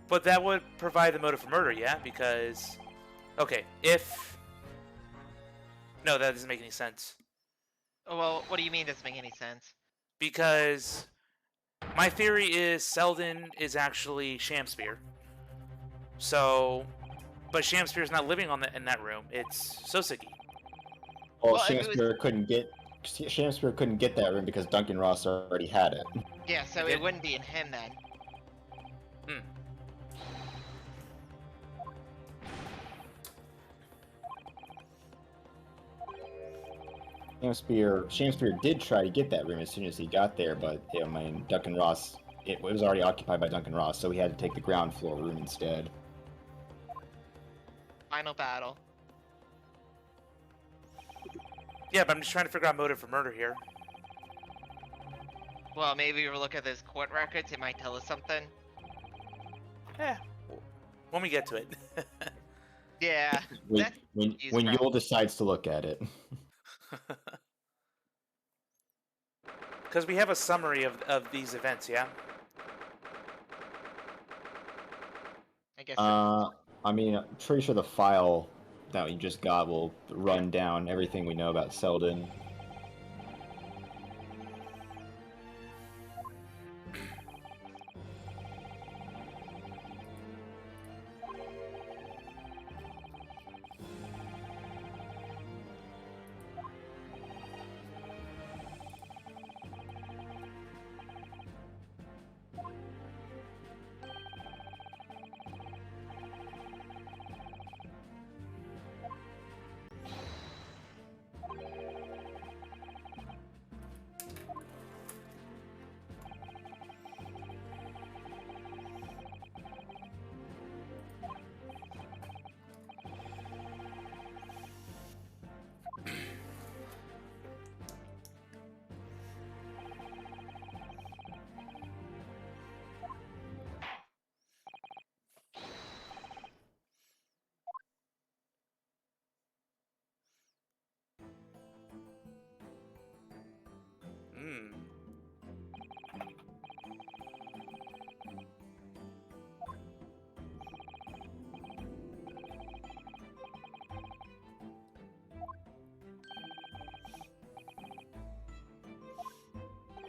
But that would provide the motive for murder, yeah? Because... Okay, if... No, that doesn't make any sense. Oh, well, what do you mean doesn't make any sense? Because... My theory is Selden is actually Shamspear. So... But Shamspear's not living in that room. It's Sosuke. Well, Well, if it was- Shamspear couldn't get that room because Duncan Ross already had it. Yeah, so Okay. it wouldn't be in him then. Shamspear did try to get that room as soon as he got there, but I mean, Duncan Ross, it was already occupied by Duncan Ross, so he had to take the ground floor room instead. Final battle. Yeah, but I'm just trying to figure out motive for murder here. Well, maybe we'll look at those court records. It might tell us something. Eh, when we get to it. Yeah. When, That's when, confusing, when bro. Yule decides to look at it. Because we have a summary of these events, yeah? I guess. I mean, I'm pretty sure the file that you just got will run down everything we know about Selden.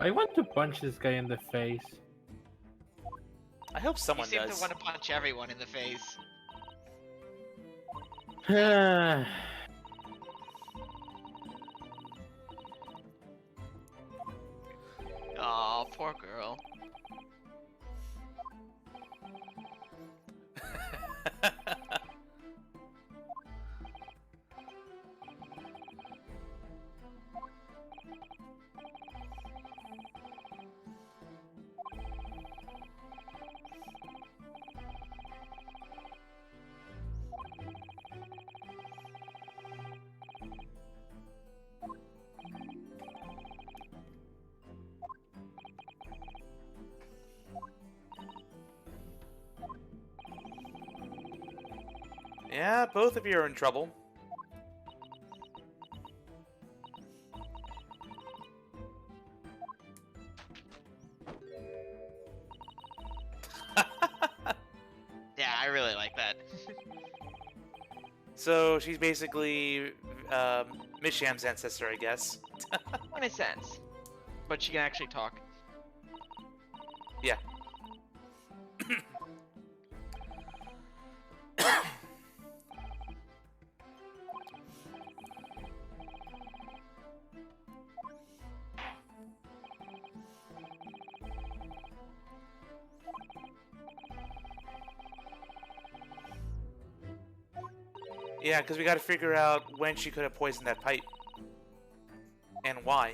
I want to punch this guy in the face. I hope You someone seem does. to want to punch everyone in the face. Oh, poor girl. Yeah, both of you are in trouble. Yeah, I really like that. So she's basically Miss Sham's ancestor, I guess. In a sense. But she can actually talk. Yeah. Yeah, because we got to figure out when she could have poisoned that pipe. And why.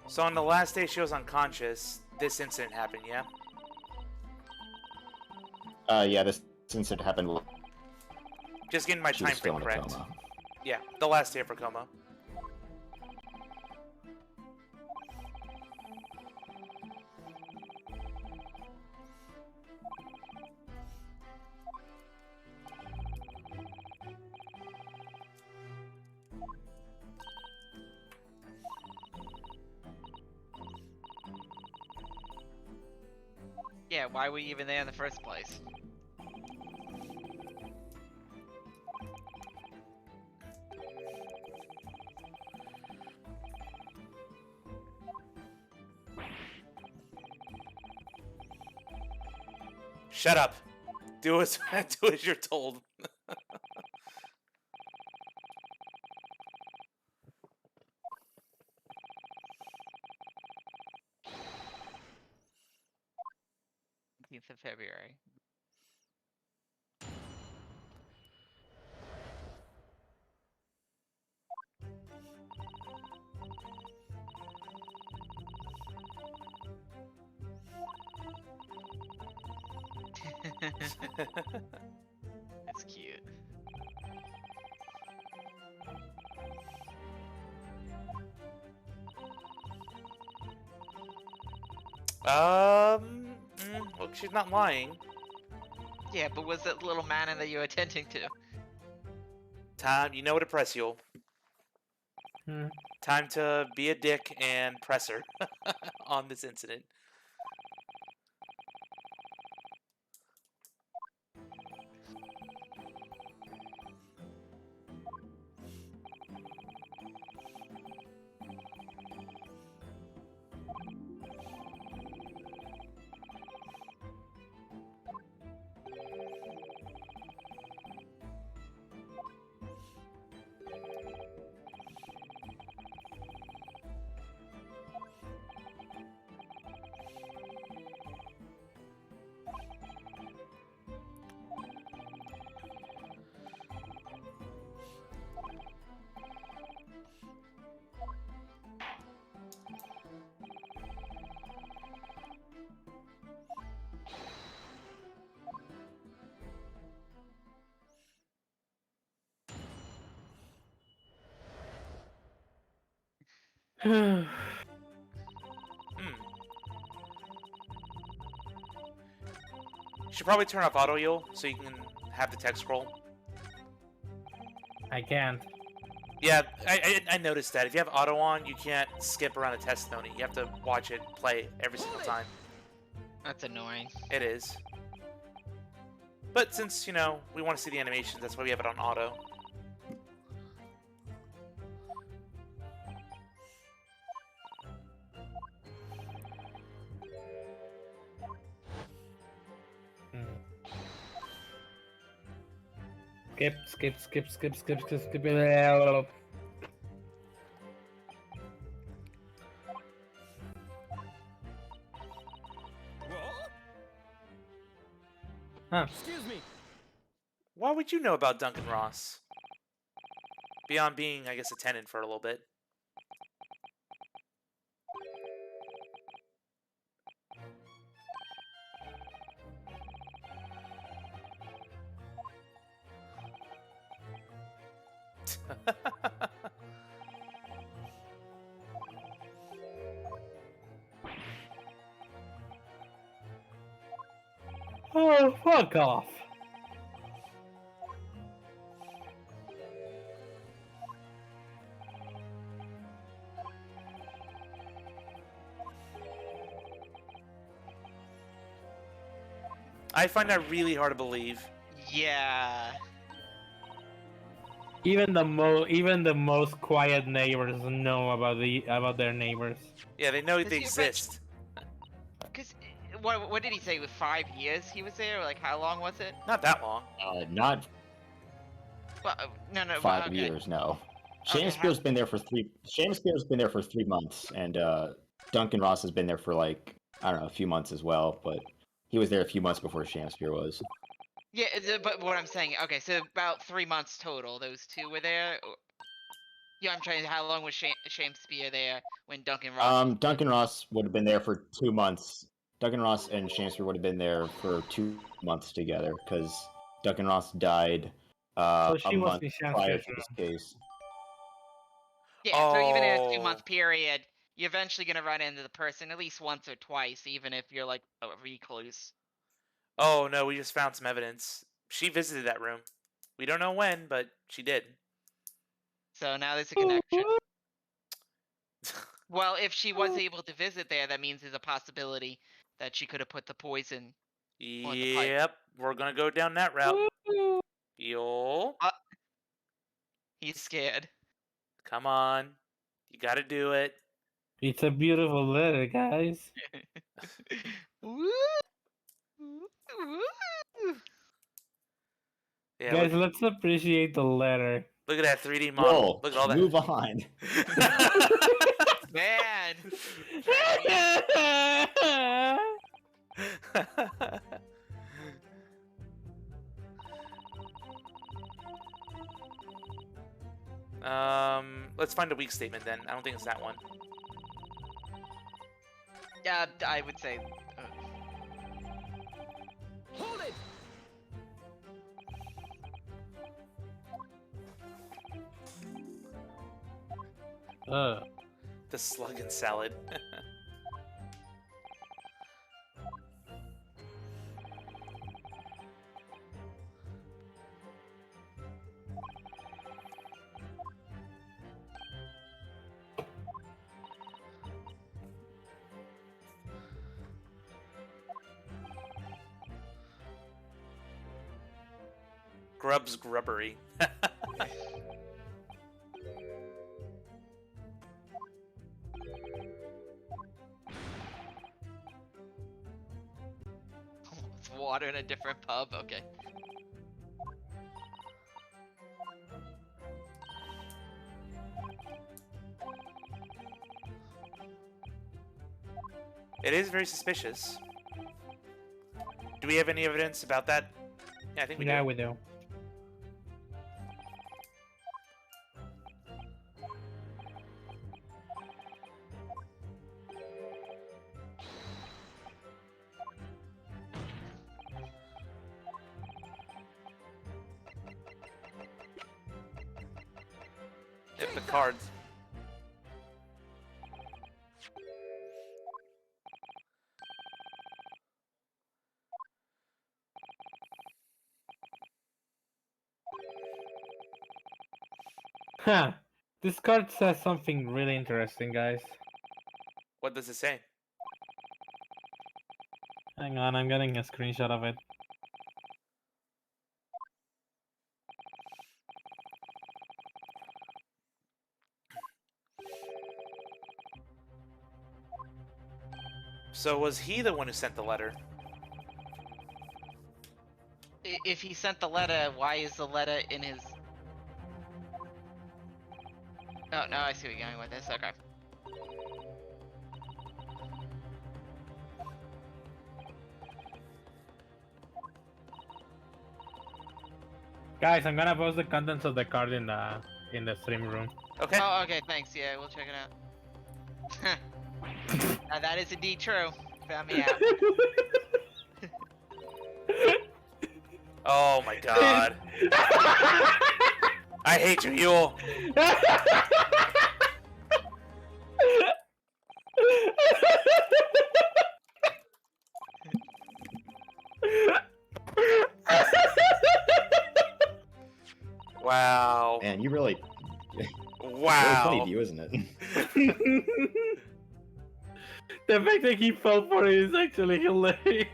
So on the last day she was unconscious, this incident happened, yeah? Yeah, this incident happened while Just getting my she time was still frame in a correct. coma. Yeah, the last day of her coma. Yeah, why were you even there in the first place? Shut up. Do as do as you're told. Of February. It's cute. Well, she's not lying. Yeah, but was that little man that you were attending to? Time, you know what to press, Yule. Hmm. Time to be a dick and press her on this incident. Hmm. should probably turn off auto heal so you can have the text scroll. I can't. Yeah, I noticed that. If you have auto on, you can't skip around a testimony. You have to watch it play every single time. That's annoying. It is. But since, you know, we want to see the animations, that's why we have it on auto. Skip. What? Huh. Excuse me. Why would you know about Duncan Ross? Beyond being, I guess, a tenant for a little bit. Oh, fuck off. I find that really hard to believe. Yeah. Even the most quiet neighbors know about their neighbors. Yeah, they know Does they he exist. Cause what did he say? With 5 years he was there? Or like how long was it? Not that long. Not Well, no, but, 5 okay. years, no. Okay, Shakespeare's been there for 3 months, and Duncan Ross has been there for like I don't know a few months as well, but he was there a few months before Shakespeare was. Yeah, but what I'm saying, okay, so about 3 months total. Those two were there. Yeah, I'm trying. How long was Shakespeare there when Duncan Ross? Was Duncan Ross would have been there for 2 months. Duncan Ross and Shakespeare would have been there for 2 months together because Duncan Ross died So a she must month be prior Shakespeare's to this mom. case. Yeah, so even in a Oh. 2 month period, you're eventually gonna run into the person at least once or twice, even if you're like a recluse. Oh no, we just found some evidence. She visited that room. We don't know when, but she did. So now there's a connection. Well, if she was able to visit there, that means there's a possibility that she could have put the poison on the pipe. Yep, we're gonna go down that route. Yo, He's scared. come on. You gotta do it. It's a beautiful letter, guys. Woo! Woo! Yeah, Guys, let's appreciate the letter. look at that 3D model. Joel, Look at all that. move on. Man! Let's find a weak statement then. I don't think it's that one. Yeah, I would say. Hold it. The slug and salad. Grub's grubbery. It's water in a different pub. Okay. It is very suspicious. Do we have any evidence about that? Yeah, I think we Yeah, do. we do. Yep, the cards. Huh. This card says something really interesting, guys. What does it say? Hang on, I'm getting a screenshot of it. So was he the one who sent the letter? If he sent the letter, why is the letter in his... Oh, no, I see where you're going with this. Okay. Guys, I'm gonna post the contents of the card in the stream room. Okay. Oh, okay, thanks. Yeah, we'll check it out. Now, that is indeed true. Found me out. Oh my god. I hate you, Yule. Wow. Man, you really really funny Wow. to you, isn't it? The fact that he fell for it is actually hilarious.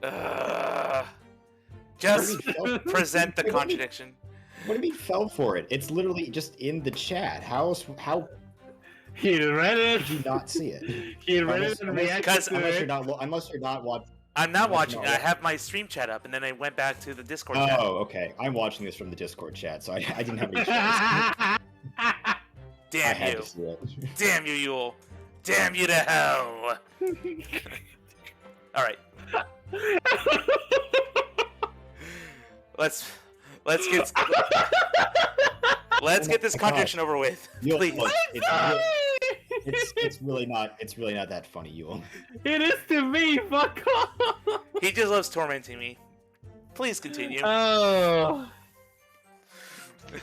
Ugh. Just present the Wait, what do you- contradiction. What do you mean fell for it? It's literally just in the chat. How He read it. did you not see it? He read it and reacted to Unless it. you're not watching. I'm not Unless watching. you're I not have my stream chat up, and then I went back to the Discord chat. Oh, okay. I'm watching this from the Discord chat, so I didn't have any choice. I Damn had you. to see it. Damn you, Yule. Damn you to hell. Alright. Let's get this contradiction over with. You'll- Please. look, it's really not that funny, Yule. It is to me. Fuck off. He just loves tormenting me. Please continue. Oh.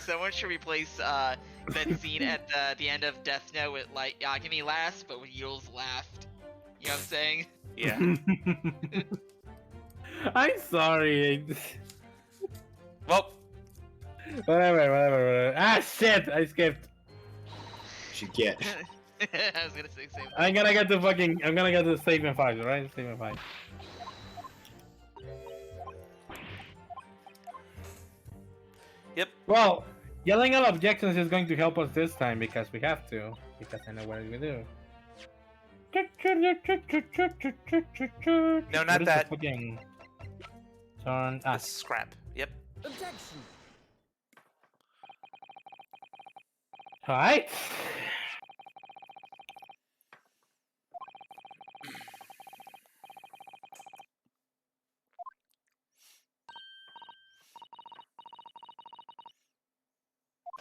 Someone should replace that scene at the end of Death Note with, like, give me last, but with Yule's laughed. You know what I'm saying? Yeah. I'm sorry. Well, Whatever. Ah, shit! I skipped. Should get. I was gonna say same. I'm gonna get the statement 5, right? Statement 5. yep. Well, yelling out objections is going to help us this time because we have to. Because I know what we do. No, not What is the that. fucking turn. Ah, Scrap. Yep. Objection. alright.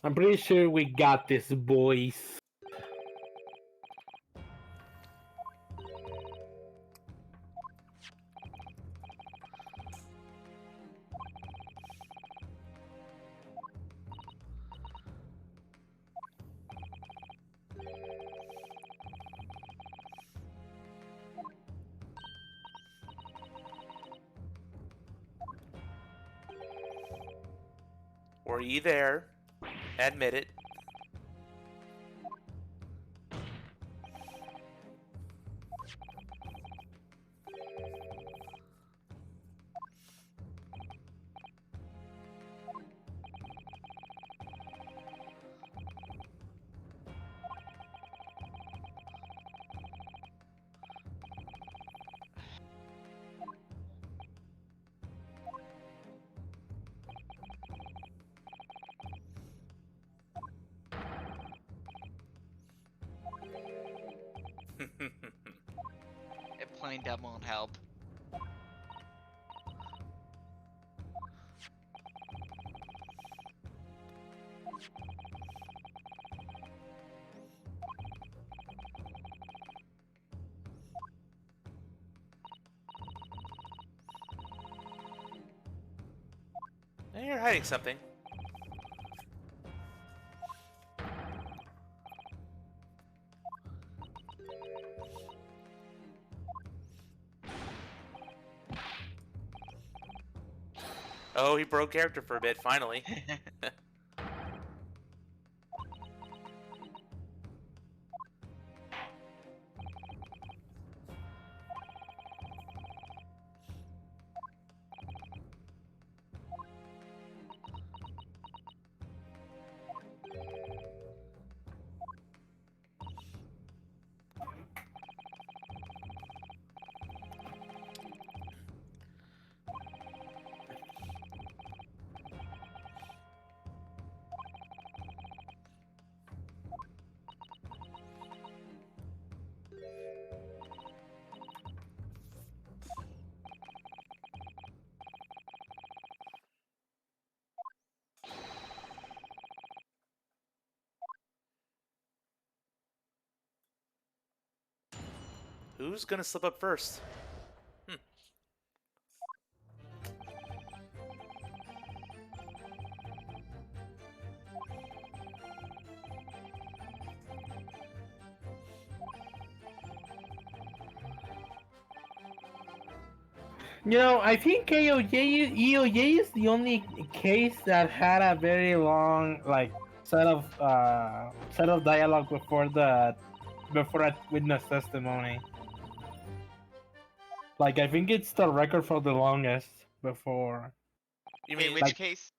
I'm pretty sure we got this, boys. Were you there? Admit it. It plain dumb won't help. Now you're hiding something. Oh, he broke character for a bit, finally. Who's gonna slip up first? You know, I think EOJ is the only case that had a very long set of dialogue before a witness testimony. Like I think it's the record for the longest before You Wait, mean which case?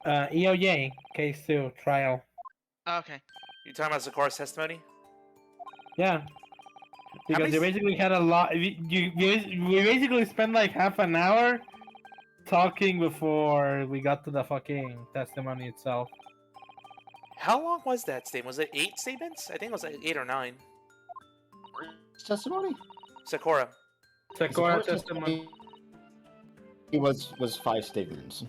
EOJ case 2 trial. Okay. you talking about Zakura's testimony? Yeah. Because many you s- basically had a lot. We basically spent like half an hour talking before we got to the fucking testimony itself. How long was that statement? Was it 8 statements? I think it was like 8 or 9. Testimony? Sakura. Sakura Sakura's testimony. It was 5 statements.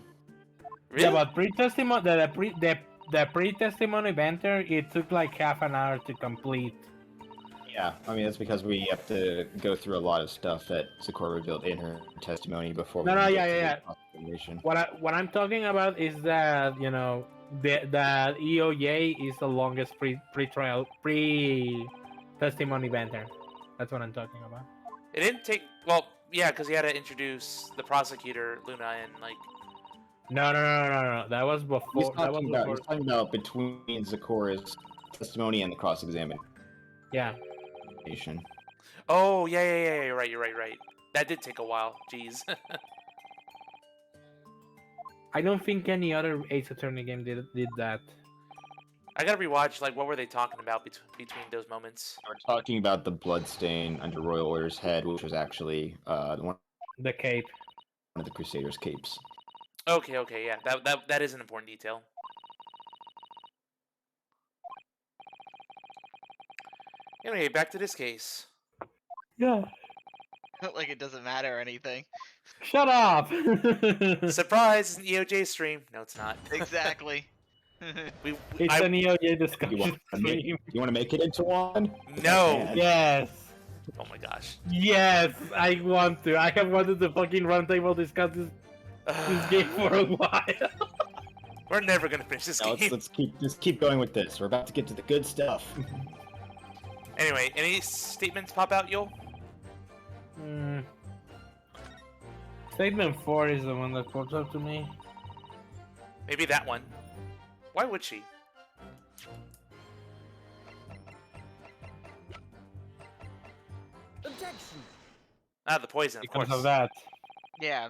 Really? Yeah, but pre-testimony, the pre-testimony banter, it took like half an hour to complete. Yeah, I mean that's because we have to go through a lot of stuff that Sakura revealed in her testimony before. No, we can yeah, get to yeah, the confirmation. What I'm talking about is that that EOJ is the longest pre-trial pre-testimony banter. That's what I'm talking about. It didn't take. Well, yeah, because he had to introduce the prosecutor, Luna, and like. No. That was before. That was before. He's talking about between Sakura's testimony and the cross-examination. Yeah. Oh yeah. You're right. That did take a while. Jeez. I don't think any other Ace Attorney game did that. I gotta rewatch. Like, what were they talking about between those moments? We're talking about the bloodstain under Royal Order's head, which was actually one The cape. of the Crusaders' capes. Okay, yeah. That is an important detail. Anyway, back to this case. Yeah. Like it doesn't matter or anything. Shut up. Surprise! It's an EOJ stream. No, it's not. Exactly. It's an EOJ discussion You stream. want to make it into one? No. Man. Yes. Oh my gosh. Yes, I want to. I have wanted to fucking roundtable discuss this game for a while. We're never gonna finish this No, game. let's keep going with this. We're about to get to the good stuff. Anyway, any statements pop out, Yul? Statement 4 is the one that pops up to me. Maybe that one. Why would she? Objection! Ah, the poison, of Because course. of that. Yeah.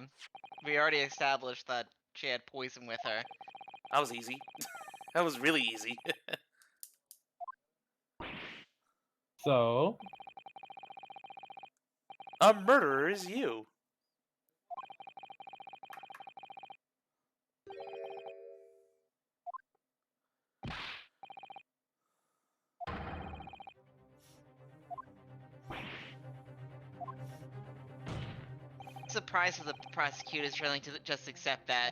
We already established that she had poison with her. That was easy. That was really easy. So, A murderer is you. Surprised that the prosecutor's willing to just accept that.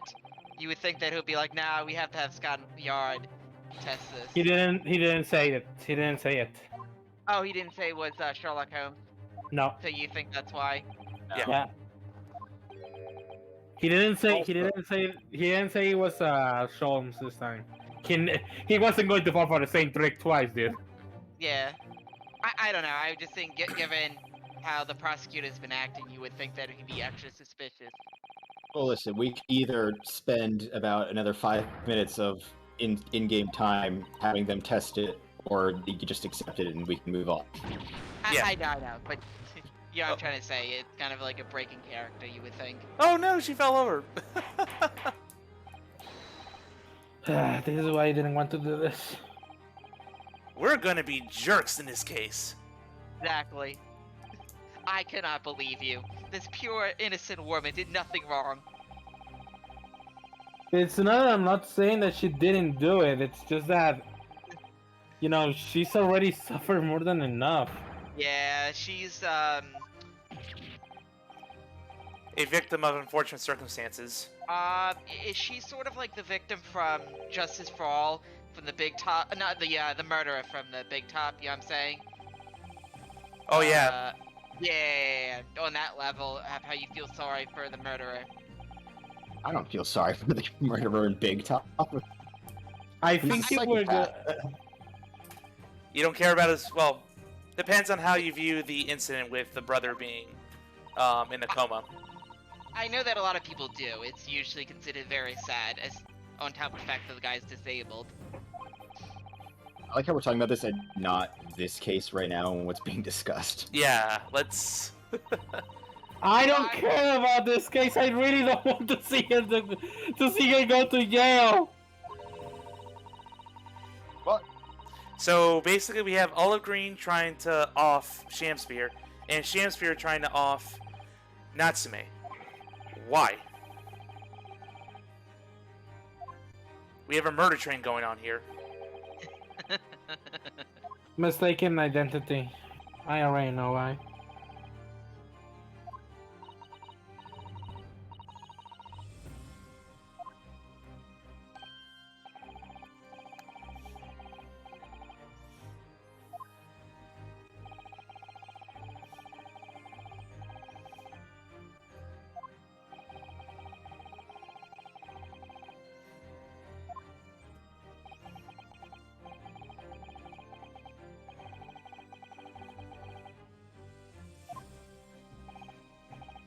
You would think that he'll be like, nah, we have to have Scott Yard test this. he didn't say it. He didn't say it. Oh, he didn't say it was Sherlock Holmes, No. so you think that's why? Yeah. He didn't say it was Sholmes this time. He wasn't going to fall for the same trick twice, dude. Yeah. I don't know, I just think given how the prosecutor's been acting, you would think that he'd be extra suspicious. Well, listen, we could either spend about another 5 minutes of in-game time having them test it, or you could just accept it and we can move on. Yeah. I know, but yeah, I'm trying to say, it's kind of like a breaking character, you would think. Oh no, she fell over. This is why I didn't want to do this. We're gonna be jerks in this case. Exactly. I cannot believe you. This pure, innocent woman did nothing wrong. It's not. I'm not saying that she didn't do it. It's just that, she's already suffered more than enough. Yeah, she's, A victim of unfortunate circumstances. is she sort of like the victim from Justice for All, from the Big Top, not the murderer from the Big Top, you know what I'm saying? Oh yeah. Yeah, on that level, have how you feel sorry for the murderer. I don't feel sorry for the murderer in Big Top. I He's a think you were psychopath. You don't care about his. Well, depends on how you view the incident with the brother being in a coma. I know that a lot of people do. It's usually considered very sad, as on top of the fact that the guy's disabled. I like how we're talking about this and not this case right now and what's being discussed. Yeah, let's. I don't care about this case. I really don't want to see him to see him go to jail. What? So basically, we have Olive Green trying to off Shamspear, and Shamspear trying to off Natsume. Why? We have a murder train going on here. Mistaken identity. I already know why.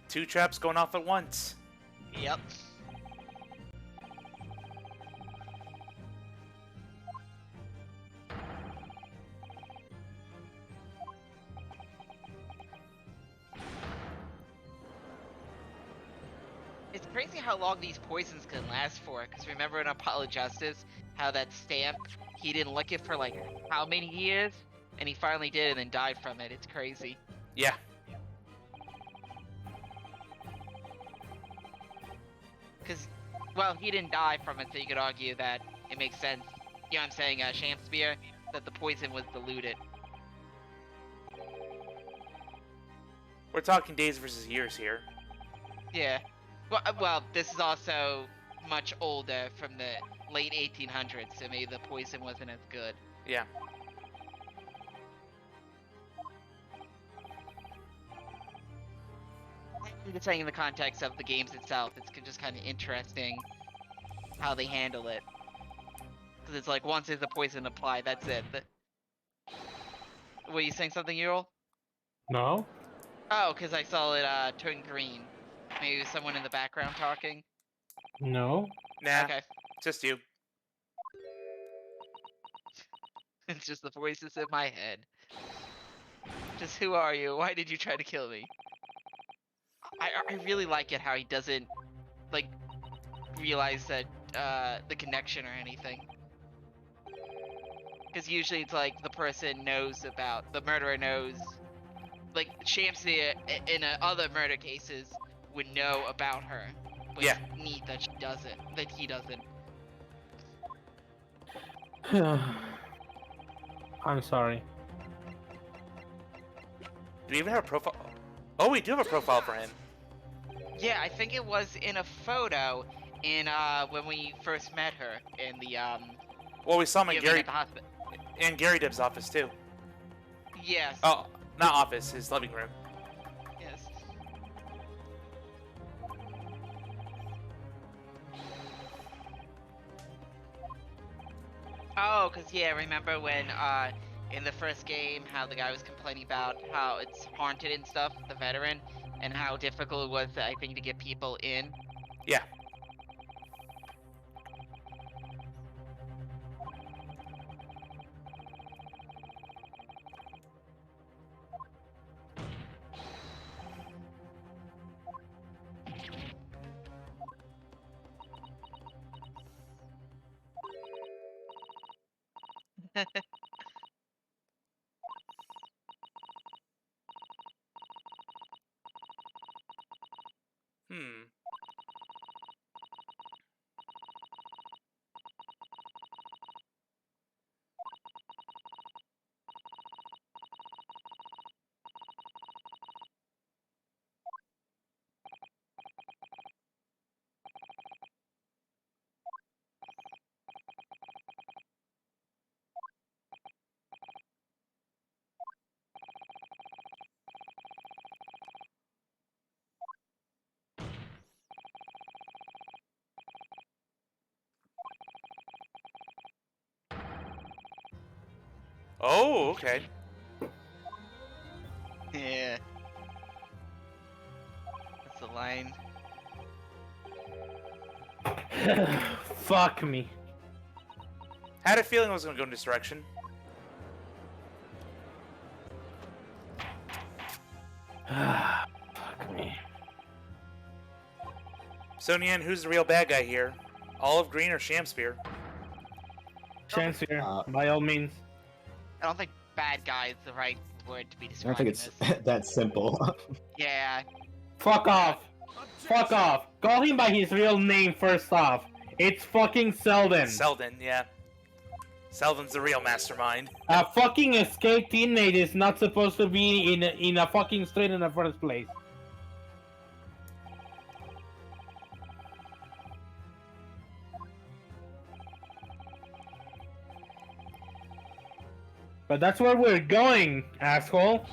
Two traps going off at once. Yep. It's crazy how long these poisons can last for, because remember in Apollo Justice, how that stamp, he didn't lick it for like how many years? And he finally did and then died from it. It's crazy. Yeah. Because, well, he didn't die from it, so you could argue that it makes sense. You know what I'm saying, Shamspear, that the poison was diluted. We're talking days versus years here. Yeah. Well, this is also much older, from the late 1800s, so maybe the poison wasn't as good. Yeah. I'm just saying in the context of the games itself, it's just kind of interesting how they handle it. Because it's like, once there's a poison applied, that's it. Were you saying something, Ural? No? Oh, because I saw it turn green. Maybe it was someone in the background talking. No? Nah. Okay. Just you. It's just the voices in my head. Just, who are you? Why did you try to kill me? I really like it how he doesn't, like, realize that, the connection or anything. Because usually it's like the person knows about, the murderer knows, like, Shamsia in other murder cases would know about her. But Yeah. it's neat that she doesn't, that he doesn't. I'm sorry. Do we even have a profile? Oh, we do have a profile for him. Yeah, I think it was in a photo in, when we first met her in the, Well, we saw him in Human Gary at the hospital. in Gary Dib's office too. Yes. Oh, not office, his living room. Yes. Oh, cause yeah, remember when in the first game how the guy was complaining about how it's haunted and stuff, the veteran, and how difficult it was, I think, to get people in. Yeah. Hmm. Oh, okay. Yeah. That's the line. Fuck me. Had a feeling I was gonna go in this direction. Fuck me. So, Nian, who's the real bad guy here? Olive Green or Shamspear? Chance here, Uh, by all means. I don't think bad guy is the right word to be I don't describing think it's this. that simple. Yeah. Fuck off. Fuck Objection. off. Call him by his real name first off. It's fucking Selden. Selden, yeah. Selden's the real mastermind. A fucking escaped teammate is not supposed to be in a fucking street in the first place. But that's where we're going, asshole.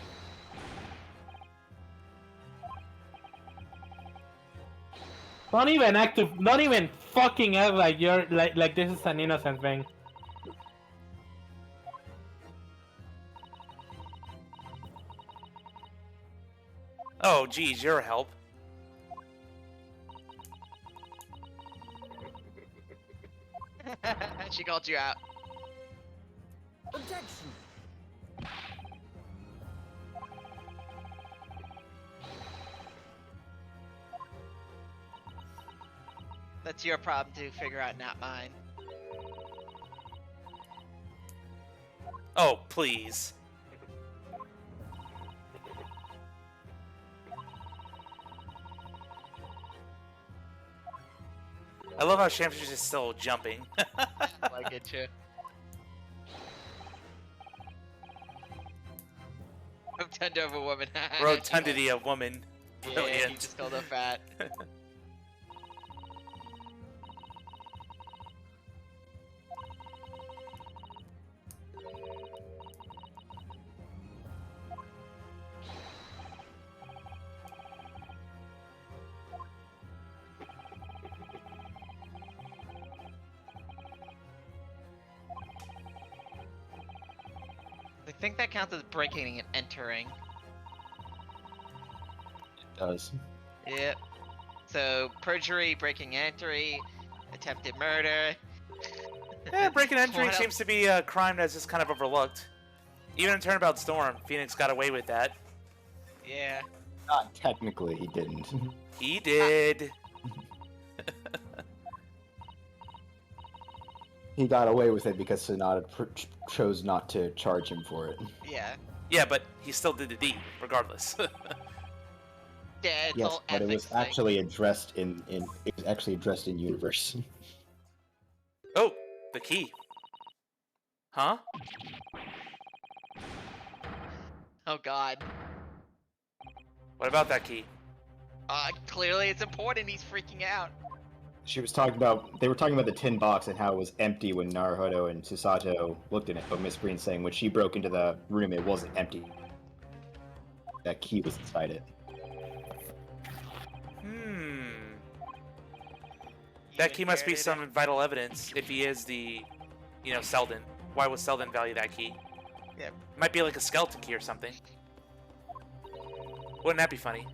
Don't even don't even fucking act like you're like this is an innocent thing. Oh, geez, you're a help. She called you out. Objection. That's your problem to figure out, not mine. Oh, please. I love how Shamspear's just still jumping. I get you. Rotunda of a woman. Rotundity of woman. Yeah, Brilliant. you just called her fat. I think that counts as breaking and entering. It does. Yep. So, perjury, breaking and entry, attempted murder. Breaking and entering What seems to be a crime that's just kind of overlooked. Even in Turnabout Storm, Phoenix got away with that. Yeah. Not technically, he didn't. He did. He got away with it because Sonata chose not to charge him for it. Yeah. Yeah, but he still did the deed, regardless. Yeah, it's Yes, all but it was ethics thing. actually addressed in it was actually addressed in universe. Oh, the key. Huh? Oh god. What about that key? Clearly it's important, he's freaking out. They were talking about the tin box and how it was empty when Naruhodo and Susato looked in it, but Miss Green saying when she broke into the room it wasn't empty. That key was inside it. That key must be some vital evidence if he is the, Selden. Why would Selden value that key? Yeah. Might be like a skeleton key or something. Wouldn't that be funny?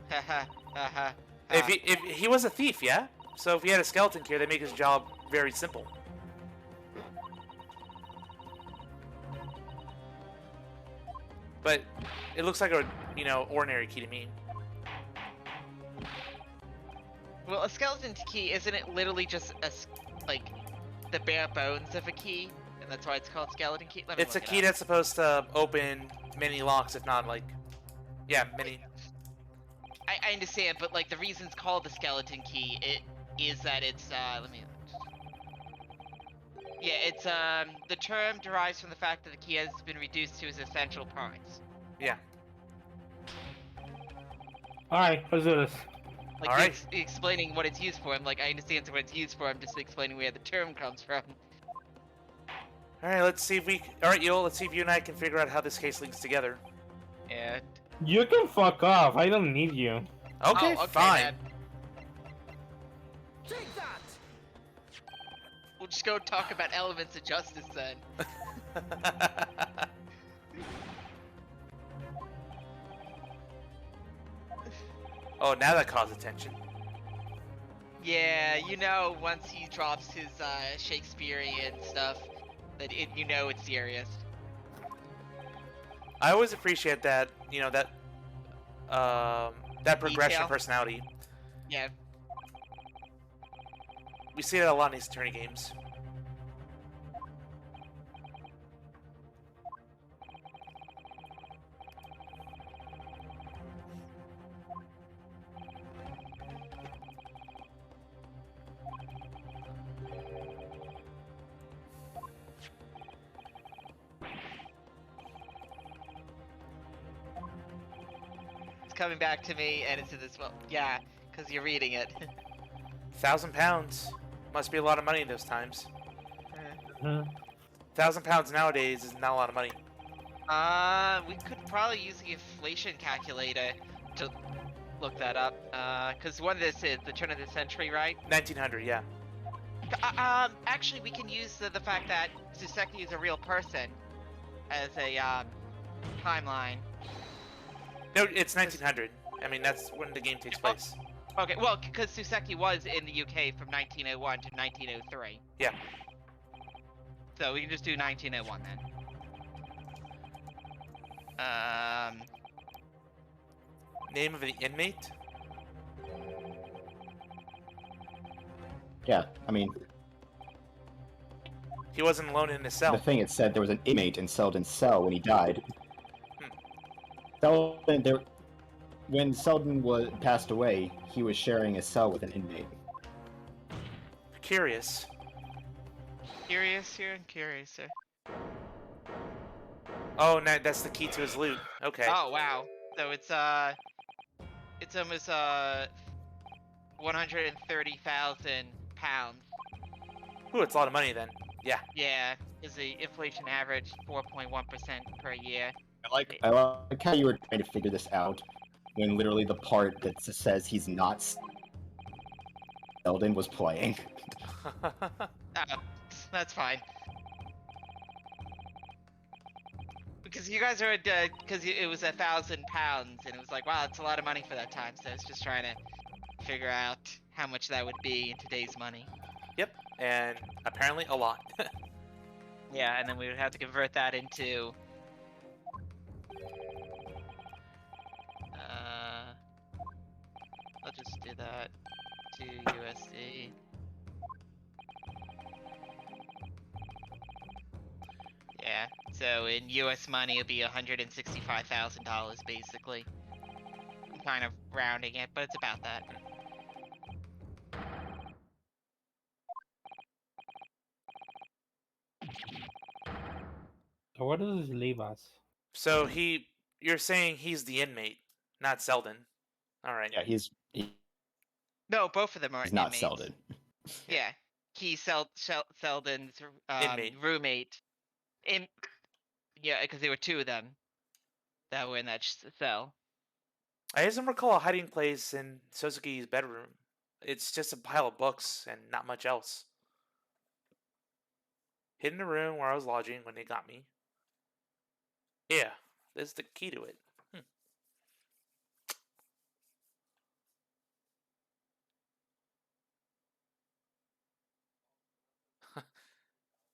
Haha, haha. If he was a thief, yeah? So if he had a skeleton key, they make his job very simple. But it looks like a, ordinary key to me. Well, a skeleton key, isn't it literally just the bare bones of a key? And that's why it's called skeleton key? Let me It's a look it key up. that's supposed to open many locks, if not many. I understand, but the reason it's called the skeleton key is that it's the term derives from the fact that the key has been reduced to its essential parts. Yeah. Alright, let's do this. Alright. Explaining what it's used for. I'm like, I understand what it's used for. I'm just explaining where the term comes from. Alright, let's see if let's see if you and I can figure out how this case links together. Yeah. You can fuck off. I don't need you. Okay, fine. Then. Take that. We'll just go talk about elements of justice then. Oh, now that caused attention. Yeah, you know, once he drops his Shakespearean stuff, that you know it's serious. I always appreciate that, you know, that progression Detail. of personality. Yeah. We see that a lot in these attorney games. It's coming back to me, and it's in this. Well, yeah, because you're reading it. £1,000 must be a lot of money in those times. Mhm. £1,000 nowadays is not a lot of money. We could probably use the inflation calculator to look that up. Because what this is the turn of the century, right? 1900, yeah. Actually, we can use the fact that Suseki is a real person as a timeline. No, it's 1900. I mean, that's when the game takes place. Okay, well, because Suseki was in the UK from 1901 to 1903. Yeah. So we can just do 1901 then. Name of the inmate? Yeah, I mean, He wasn't alone in his the cell. thing it said there was an inmate in Selden's cell when he died. When Selden passed away, he was sharing a cell with an inmate. Curious. Curious here and curious here. Oh, no, that's the key to his loot. Okay. Oh wow. So it's almost 130,000 pounds. Ooh, it's a lot of money then. Yeah. Yeah, is the inflation average 4.1% per year. I like how you were trying to figure this out when literally the part that says he's not Selden was playing. That's fine. Because you guys are because it was 1,000 pounds, and it was like, wow, that's a lot of money for that time. So I was just trying to figure out how much that would be in today's money. Yep. And apparently a lot. Yeah, and then we would have to convert that into I'll just do that to USD. Yeah, so in US money it'll be $165,000 basically. I'm kind of rounding it, but it's about that. So where does this leave us? So you're saying he's the inmate, not Selden. All right. Yeah, he's No, both of them are not inmates. Selden. Yeah, he's Selden's Inmate. roommate. Yeah, because there were two of them that were in that cell. I just don't recall a hiding place in Suzuki's bedroom. It's just a pile of books and not much else. Hid in the room where I was lodging when they got me. Yeah, this is the key to it.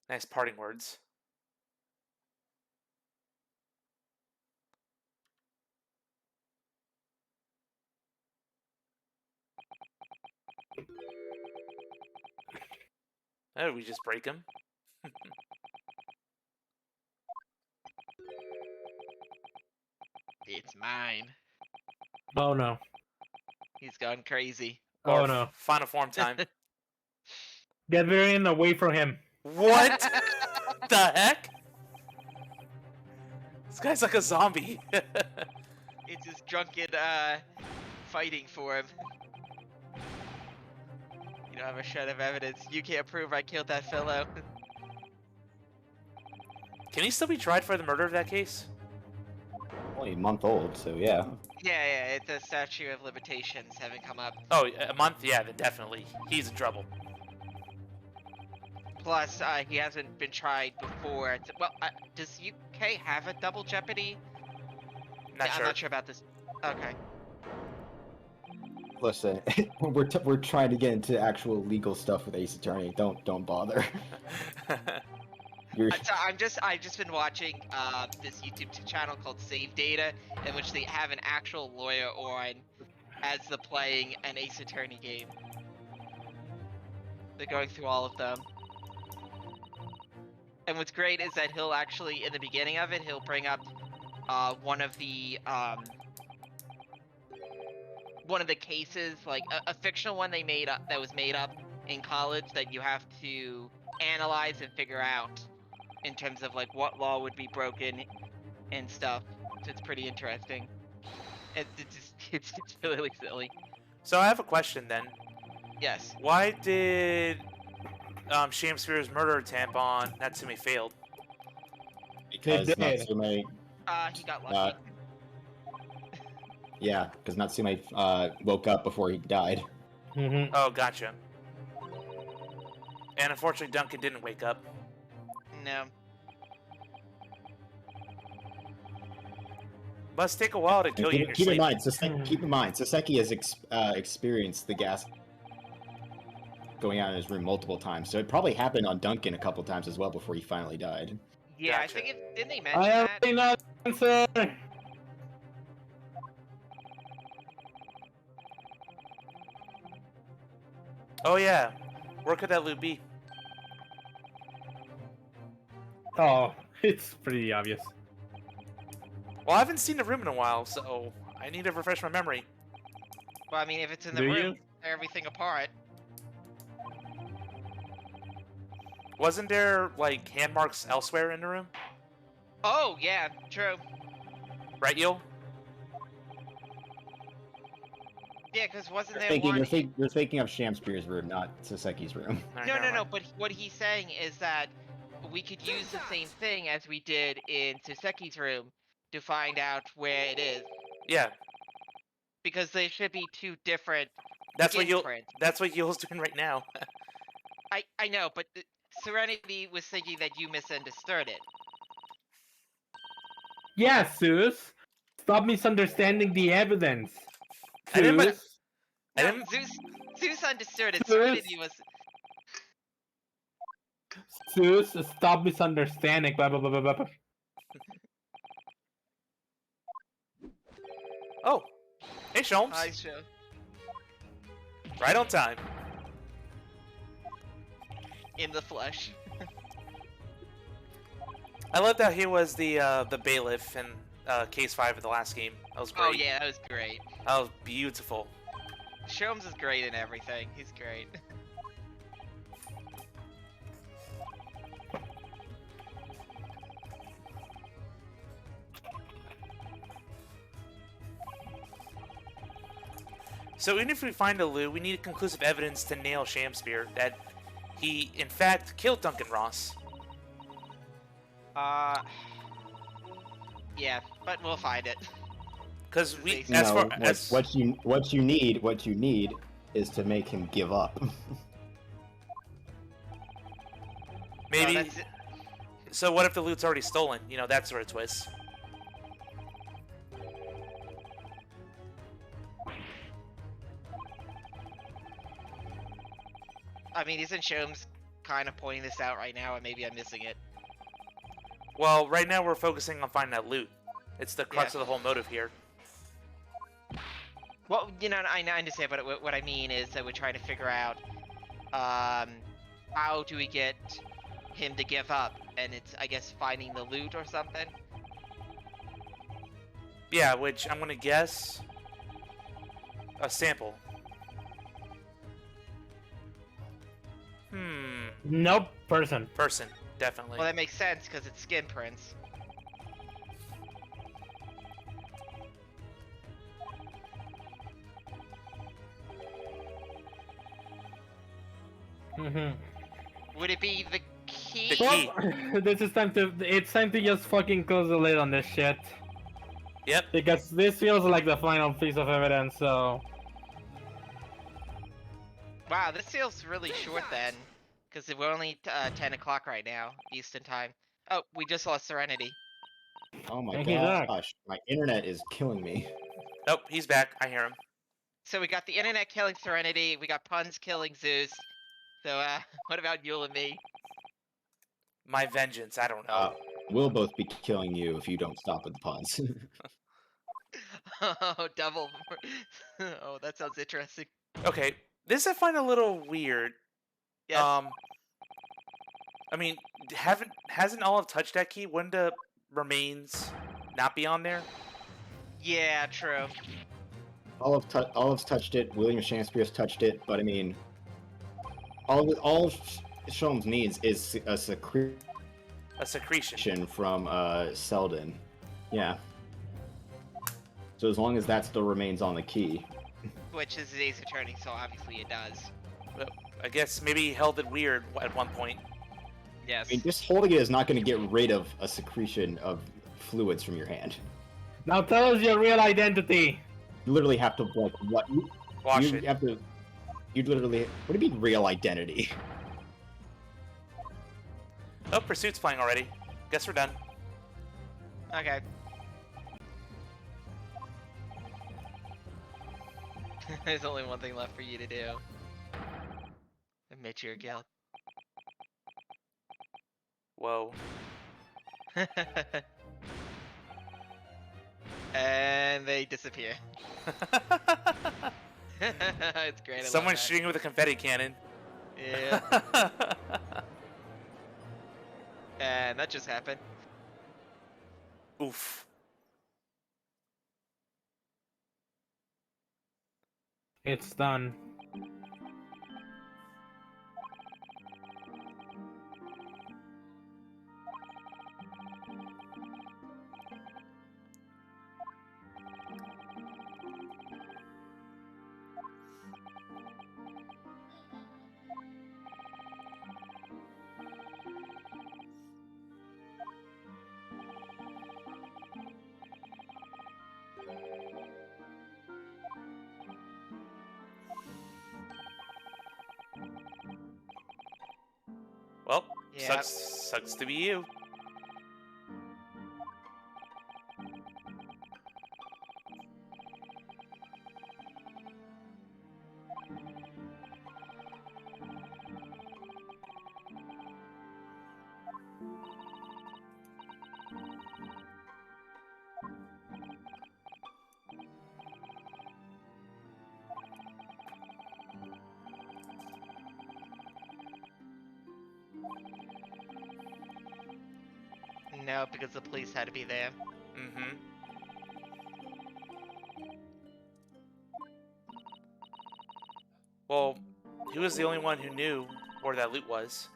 Nice parting words. Oh, we just break him? It's mine. Oh no. He's gone crazy. Oh Or no. Final form time. Get Varian away from him. What the heck? This guy's like a zombie. It's his drunken fighting for him. You don't have a shred of evidence. You can't prove I killed that fellow. Can he still be tried for the murder of that case? Only a month old, so yeah. Yeah, it's a statute of limitations haven't come up. Oh, a month? Yeah, then definitely. He's in trouble. Plus, he hasn't been tried before. Well, does UK have a double jeopardy? Not Yeah, sure. I'm not sure about this. Okay. Listen, we're trying to get into actual legal stuff with Ace Attorney. Don't bother. You're So I've just been watching this YouTube channel called Save Data, in which they have an actual lawyer on as the playing an Ace Attorney game. They're going through all of them. And what's great is that he'll actually, in the beginning of it, he'll bring up one of the cases, like a fictional one they made up that was made up in college that you have to analyze and figure out in terms of like what law would be broken and stuff. So it's pretty interesting. It's really silly. So I have a question then. Yes. Why did Shamspeare's murder attempt on Natsume failed? because did. Natsume. He got lucky. Yeah, because Natsume woke up before he died. Mm-hmm. Oh, gotcha. And unfortunately, Duncan didn't wake up. No. Must take a while to kill you in your Keep in sleep. mind, Saseki has experienced the gas going out in his room multiple times, so it probably happened on Duncan a couple times as well before he finally died. Yeah, Gotcha. I think didn't they mention I that? already know the answer. Oh yeah, where could that loot be? Oh, it's pretty obvious. Well, I haven't seen the room in a while, so I need to refresh my memory. Well, I mean, if it's in the Do room, you? tear everything apart. Wasn't there like hand marks elsewhere in the room? Oh yeah, true. Right, Yul? Yeah, because wasn't You're there one? thinking of Shamspeare's room, not Saseki's room. Alright, No, never no, no. mind. But what he's saying is that we could use the same thing as we did in Suseki's room to find out where it is, Yeah, because they should be two different that's what Yul. imprints. That's what Yul's doing right now. I know, but Serenity was thinking that you misunderstood it. Yeah, Zeus. Stop misunderstanding the evidence. I didn't mi- Zeus. I No, didn't. Zeus understood it. Zeus? Serenity was. Zeus, stop misunderstanding. Blah, blah, blah, blah, blah. Oh, hey Sholmes. I show. Right on time. In the flesh. I loved how he was the bailiff in case 5 of the last game. That was great. Oh yeah, that was great. That was beautiful. Sholmes is great in everything. He's great. So even if we find a loot, we need conclusive evidence to nail Shamspeare that he, in fact, killed Duncan Ross. Yeah, but we'll find it. Because we, No, as No, far what, as what you need is to make him give up. maybe. No, that's it. So what if the loot's already stolen? You know, that sort of twist. I mean, isn't Sholmes kind of pointing this out right now, and maybe I'm missing it? Well, right now we're focusing on finding that loot. It's the crux Yeah. of the whole motive here. Well, you know, I understand, but what I mean is that we're trying to figure out, how do we get him to give up? And it's, I guess, finding the loot or something? Yeah, which I'm gonna guess a sample. Nope, person. Person, definitely. Well, that makes sense, because it's skin prints. Mm-hmm. Would it be the key? The key. Well, it's time to just fucking close the lid on this shit. Yep. Because this feels like the final piece of evidence, so... Wow, this feels really short then. Because we're only 10 o'clock right now, Eastern time. Oh, we just lost Serenity. Oh my Thank you, Doc. gosh, my internet is killing me. Nope, he's back. I hear him. So we got the internet killing Serenity, we got Puns killing Zeus. So, what about Yule and me? My vengeance. I don't know. We'll both be killing you if you don't stop with the puns. Oh, double. Oh, that sounds interesting. Okay, this I find a little weird. Yes. I mean, hasn't Olive touched that key? Wouldn't the remains not be on there? Yeah, true. Olive's touched it. William Shakespeare's touched it. But I mean, all Sholmes needs is a secretion A secretion. from Selden. Yeah. So as long as that still remains on the key. Which is Ace Attorney, so obviously it does. Well, I guess maybe he held it weird at one point. Yes. I mean, just holding it is not going to get rid of a secretion of fluids from your hand. Now tell us your real identity. You literally have to like what? Wash you it. have to. You literally. What do you mean real identity? Oh, Pursuit's playing already. Guess we're done. Okay. There's only one thing left for you to do. Admit your guilt. Whoa. And they disappear. It's great. I love Someone's that. shooting with a confetti cannon. Yeah. And that just happened. Oof. It's done. Well, Yeah. sucks to be you. No, because the police had to be there. Mm-hmm. Well, he was the only one who knew where that loot was.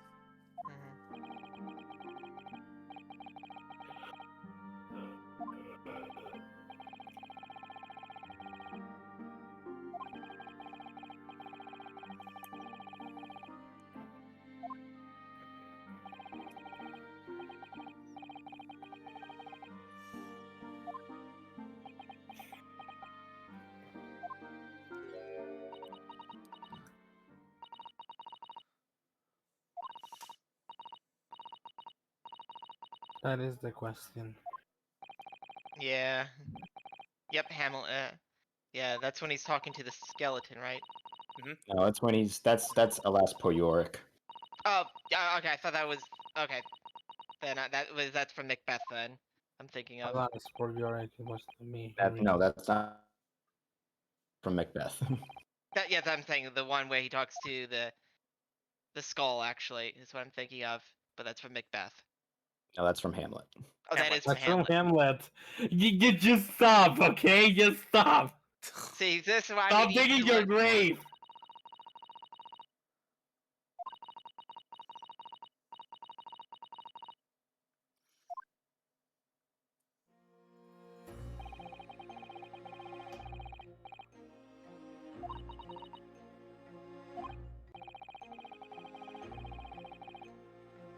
That is the question. Yeah. Yep, Hamilton. Yeah, that's when he's talking to the skeleton, right? No, that's when he's. That's Alas Poyoric. Oh, yeah, okay. I thought that was okay. Then that's from Macbeth. Then I'm thinking of. Alas, for your it was me. No, that's not from Macbeth. That, yes, I'm saying the one where he talks to the skull. Actually, is what I'm thinking of. But that's from Macbeth. No, that's from Hamlet. Oh, that Hamlet. is from That's from Hamlet. Hamlet. You just stop, okay? Just stop. See, this is why I Stop need you digging to your look- grave.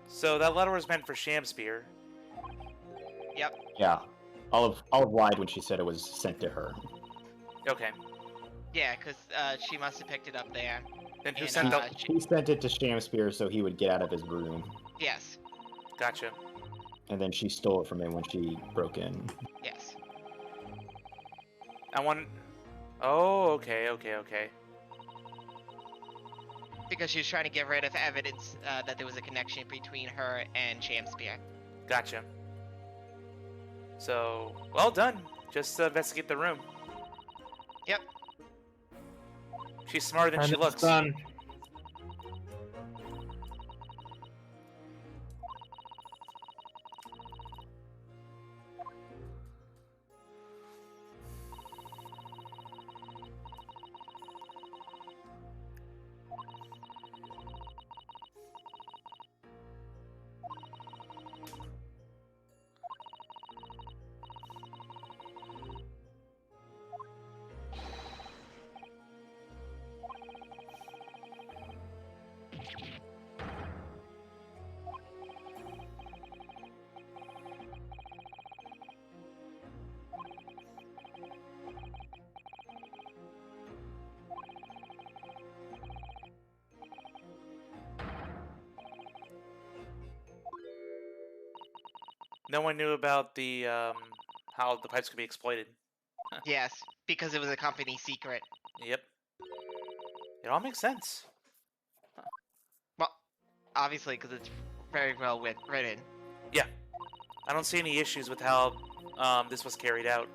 So that letter was meant for Shamspear. Yep. Yeah, Olive lied when she said it was sent to her. Okay. Yeah, because she must have picked it up there. Then who And, sent the? He sent it to Shamspear so he would get out of his room, Yes. Gotcha. and then she stole it from him when she broke in. Yes. I want. Oh, okay. Because she was trying to get rid of evidence that there was a connection between her and Shamspear. Gotcha. So, well done. Just investigate the room. Yep. She's smarter than And she it's looks. done. No one knew about the how the pipes could be exploited. Yes, because it was a company secret. Yep. It all makes sense. Well, obviously, because it's very well written. Yeah. I don't see any issues with how this was carried out.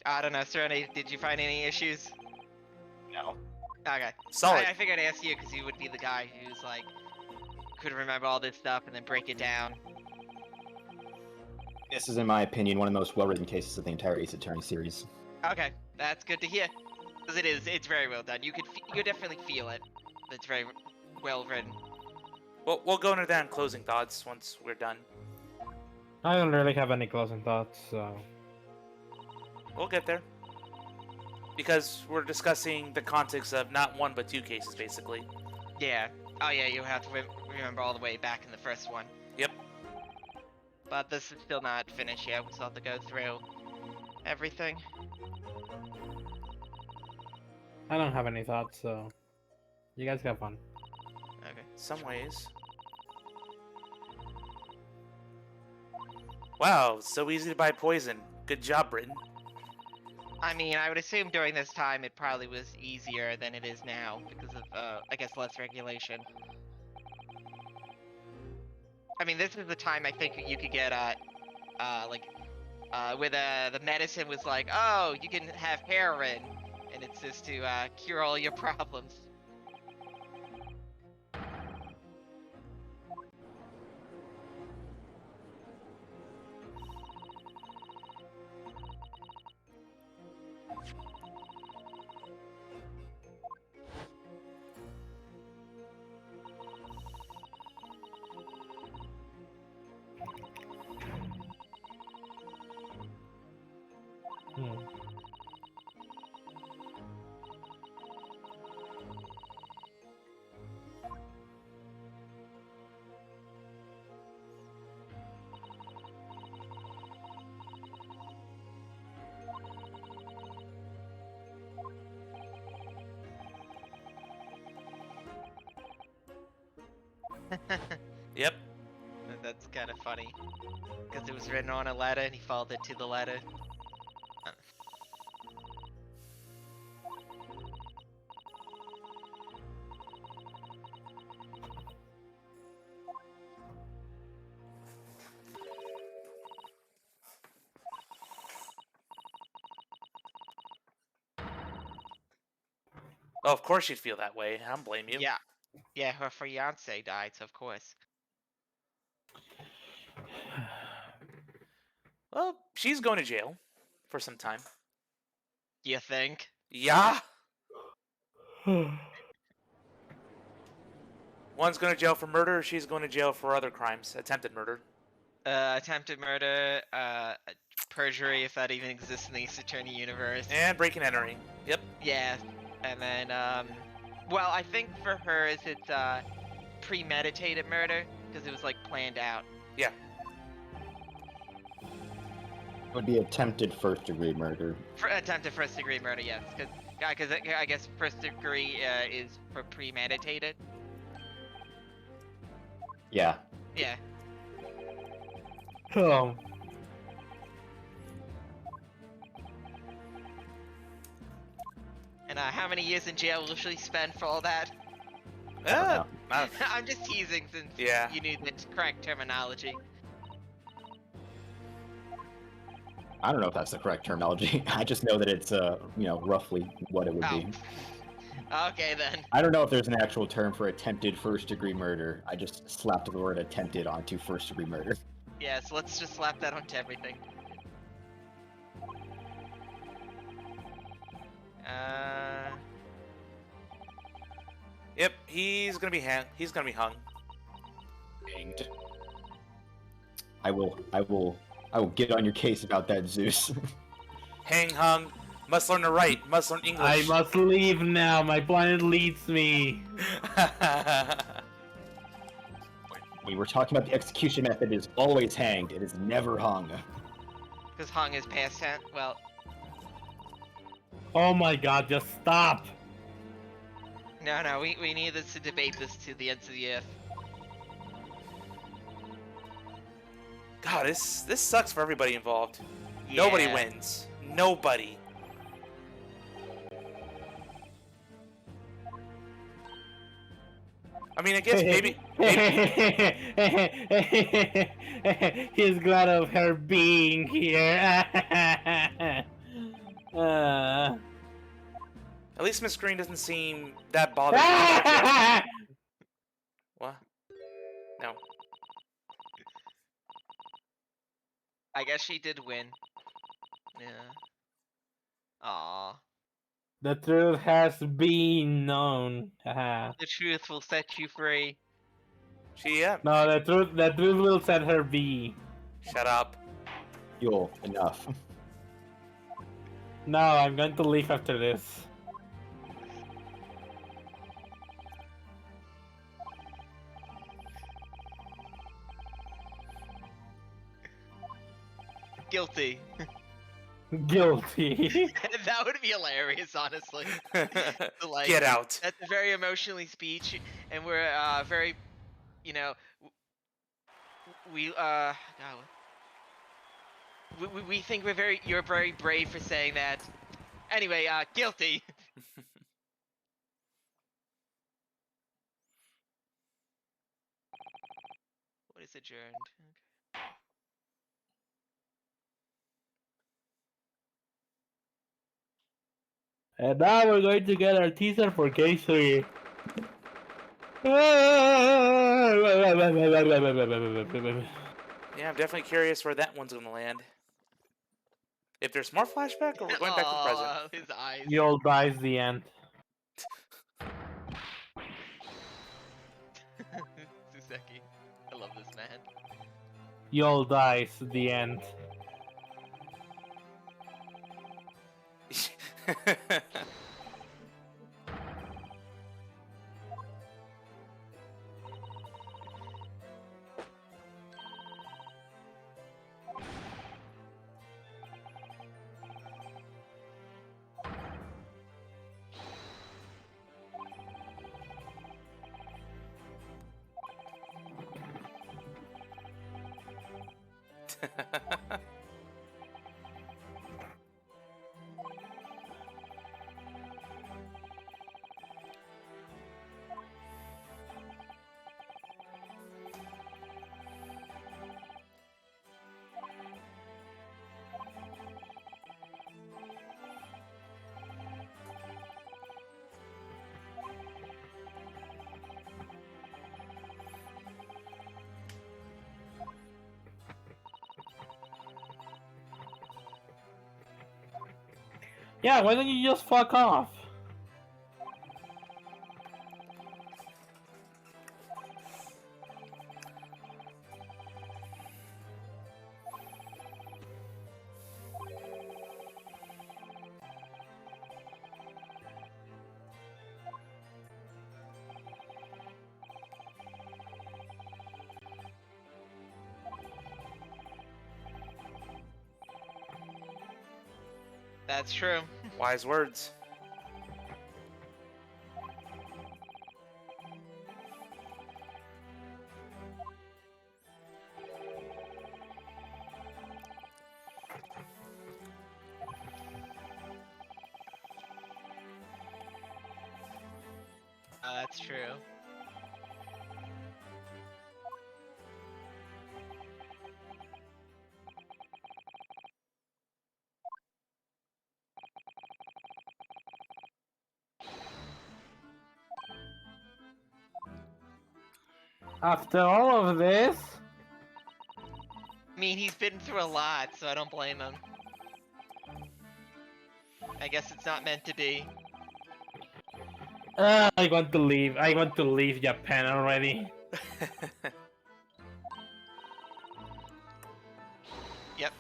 I don't know, Serenity, did you find any issues? No. Okay. Solid. I figured I'd ask you because you would be the guy who's like, could remember all this stuff and then break it down. This is, in my opinion, one of the most well-written cases of the entire Ace Attorney series. Okay, that's good to hear. Because it's very well done. You could definitely feel it. It's very well written. Well, we'll go into that in closing thoughts once we're done. I don't really have any closing thoughts, so. We'll get there. Because we're discussing the context of not one but two cases, basically. Yeah. Oh yeah, you have to remember all the way back in the first one. Yep. But this is still not finished yet. We still have to go through everything. I don't have any thoughts, so. You guys have fun. Okay. Some ways. Wow, so easy to buy poison. Good job, Britain. I mean, I would assume during this time it probably was easier than it is now because of, I guess, less regulation. I mean, this is the time I think you could get, where the medicine was like, oh, you can have heroin, and it's just to cure all your problems. Hmm. Yep. That's kind of funny. Because it was written on a letter and he followed it to the letter. Oh, of course you'd feel that way. I don't blame you. Yeah. Yeah, her fiance died, so of course. Well, she's going to jail for some time. You think? Yeah. One's going to jail for murder. She's going to jail for other crimes. Attempted murder. Attempted murder, perjury, if that even exists in the Ace Attorney universe. And breaking and entering. Yep. Yeah, and then, well, I think for hers it's, premeditated murder, because it was, like, planned out. Yeah. It would be attempted first-degree murder. For attempted first-degree murder, yes. Because I guess first-degree is for premeditated. Yeah. Yeah. Oh. And how many years in jail will she spend for all that? Uh, I'm just teasing since Yeah. you knew the correct terminology. I don't know if that's the correct terminology. I just know that it's, roughly what it would be. Okay then. I don't know if there's an actual term for attempted first-degree murder. I just slapped the word attempted onto first-degree murder. Yeah, so let's just slap that onto everything. Yep, he's gonna be He's gonna be hung. Hanged. I will get on your case about that, Zeus. Hung. Must learn to write. Must learn I English. must leave now. My planet leads me. We were talking about the execution method is always hanged. It is never hung. Because hung is past tense. Well, Oh my god, just stop. no, we need this to debate this to the ends of the earth. God, this sucks for everybody involved. Nobody Yeah. wins. Nobody. I mean, I guess maybe He's glad of her being here. at least Miss Green doesn't seem that bothered. by that. What? No. I guess she did win. Yeah. Aww. The truth has been known. Haha. The truth will set you free. No, the truth will set her be. Shut up. Fuel, enough. No, I'm going to leave after this. Guilty. Guilty. That would be hilarious, honestly. Like, Get out. That's a very emotionally speech, and we're very, you know, we think you're very brave for saying that. Anyway, guilty. What is adjourned? And now we're going to get our teaser for case 3. Yeah, I'm definitely curious where that one's gonna land. If there's more flashback, or we're going back to the present. Oh, his eyes. You'll die's the end. Suseki. I love this man. You'll die's the end. Yeah, why don't you just fuck off? That's true. Wise words. That's true. After all of this, I mean, he's been through a lot, so I don't blame him. I guess it's not meant to be. I want to leave. I want to leave Japan already. Yep.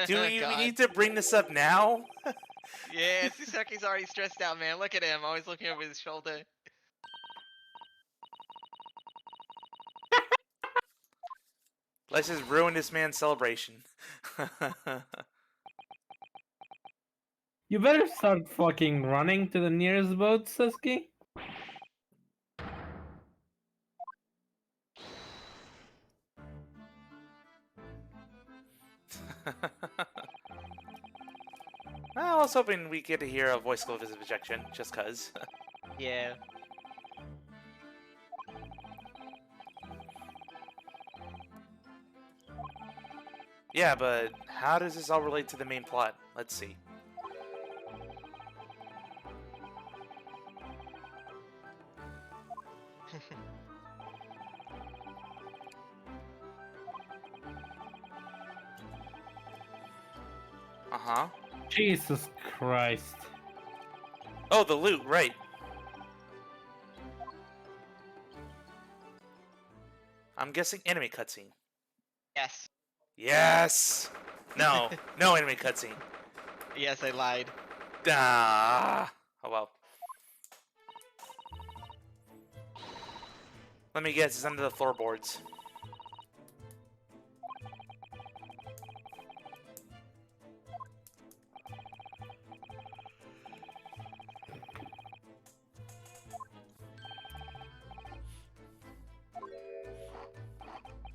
Do we God. need to bring this up now? Yeah, Susaki's already stressed out, man. Look at him, always looking over his shoulder. Let's just ruin this man's celebration. You better start fucking running to the nearest boat, Suski. I was hoping we get to hear a voice call visit rejection, just cuz. Yeah. Yeah, but how does this all relate to the main plot? Let's see. Uh-huh. Jesus Christ. Oh, the loot, right. I'm guessing anime cutscene. Yes. Yes! No, no anime cutscene. Yes, I lied. Ah. Oh well. Let me guess, it's under the floorboards.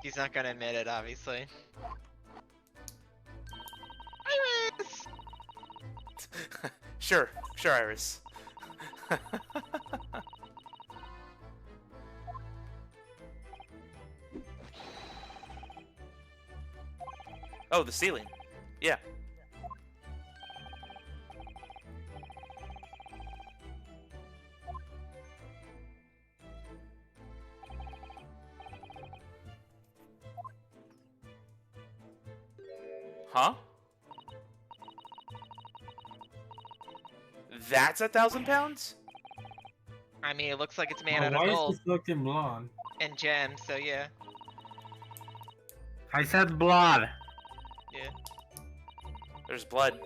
He's not gonna admit it, obviously. Iris! Sure, Iris. Oh, the ceiling. Yeah. Huh? That's 1,000 pounds? I mean, it looks like it's made Oh, out of why is gold this looking blonde? and gems, so yeah. I said blood. Yeah. There's blood.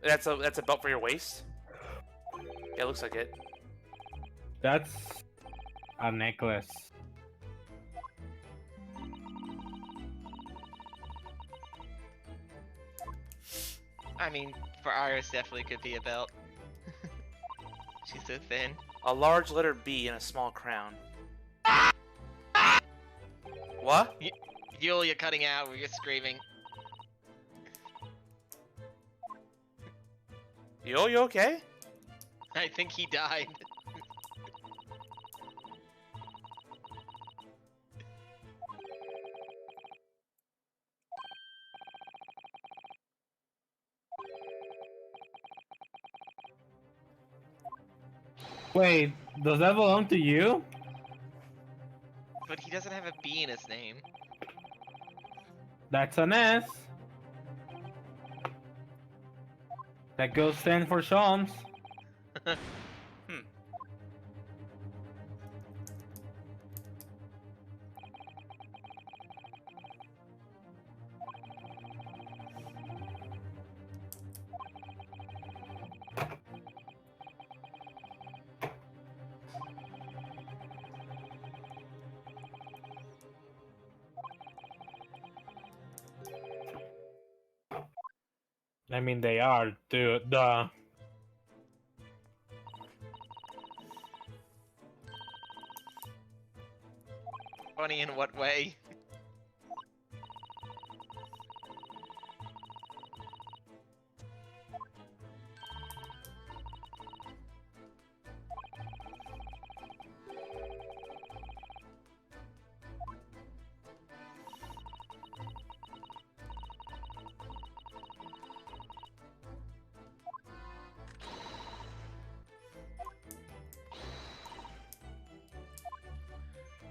That's a belt for your waist? Yeah, it looks like it. That's a necklace. I mean, for Iris, definitely could be a belt. She's so thin. A large letter B and a small crown. What? Yule, you're cutting out, we're just screaming. Yo, you okay? I think he died. Wait, does that belong to you? But he doesn't have a B in his name. That's an S. That goes stand for Sean's. Hmm. I mean, they are, dude. Duh. Funny in what way?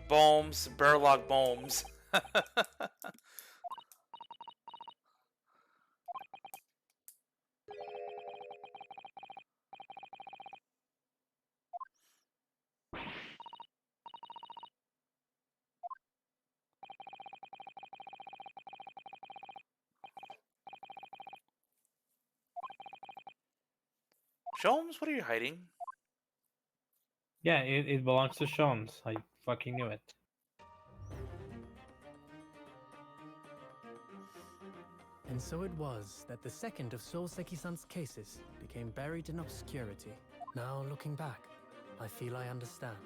Bombs, Burlock bombs. Sholmes, what are you hiding? Yeah, it belongs to Sean's. I fucking knew it. And so it was that the second of ZeusPegasus13's cases became buried in obscurity. Now, looking back, I feel I understand.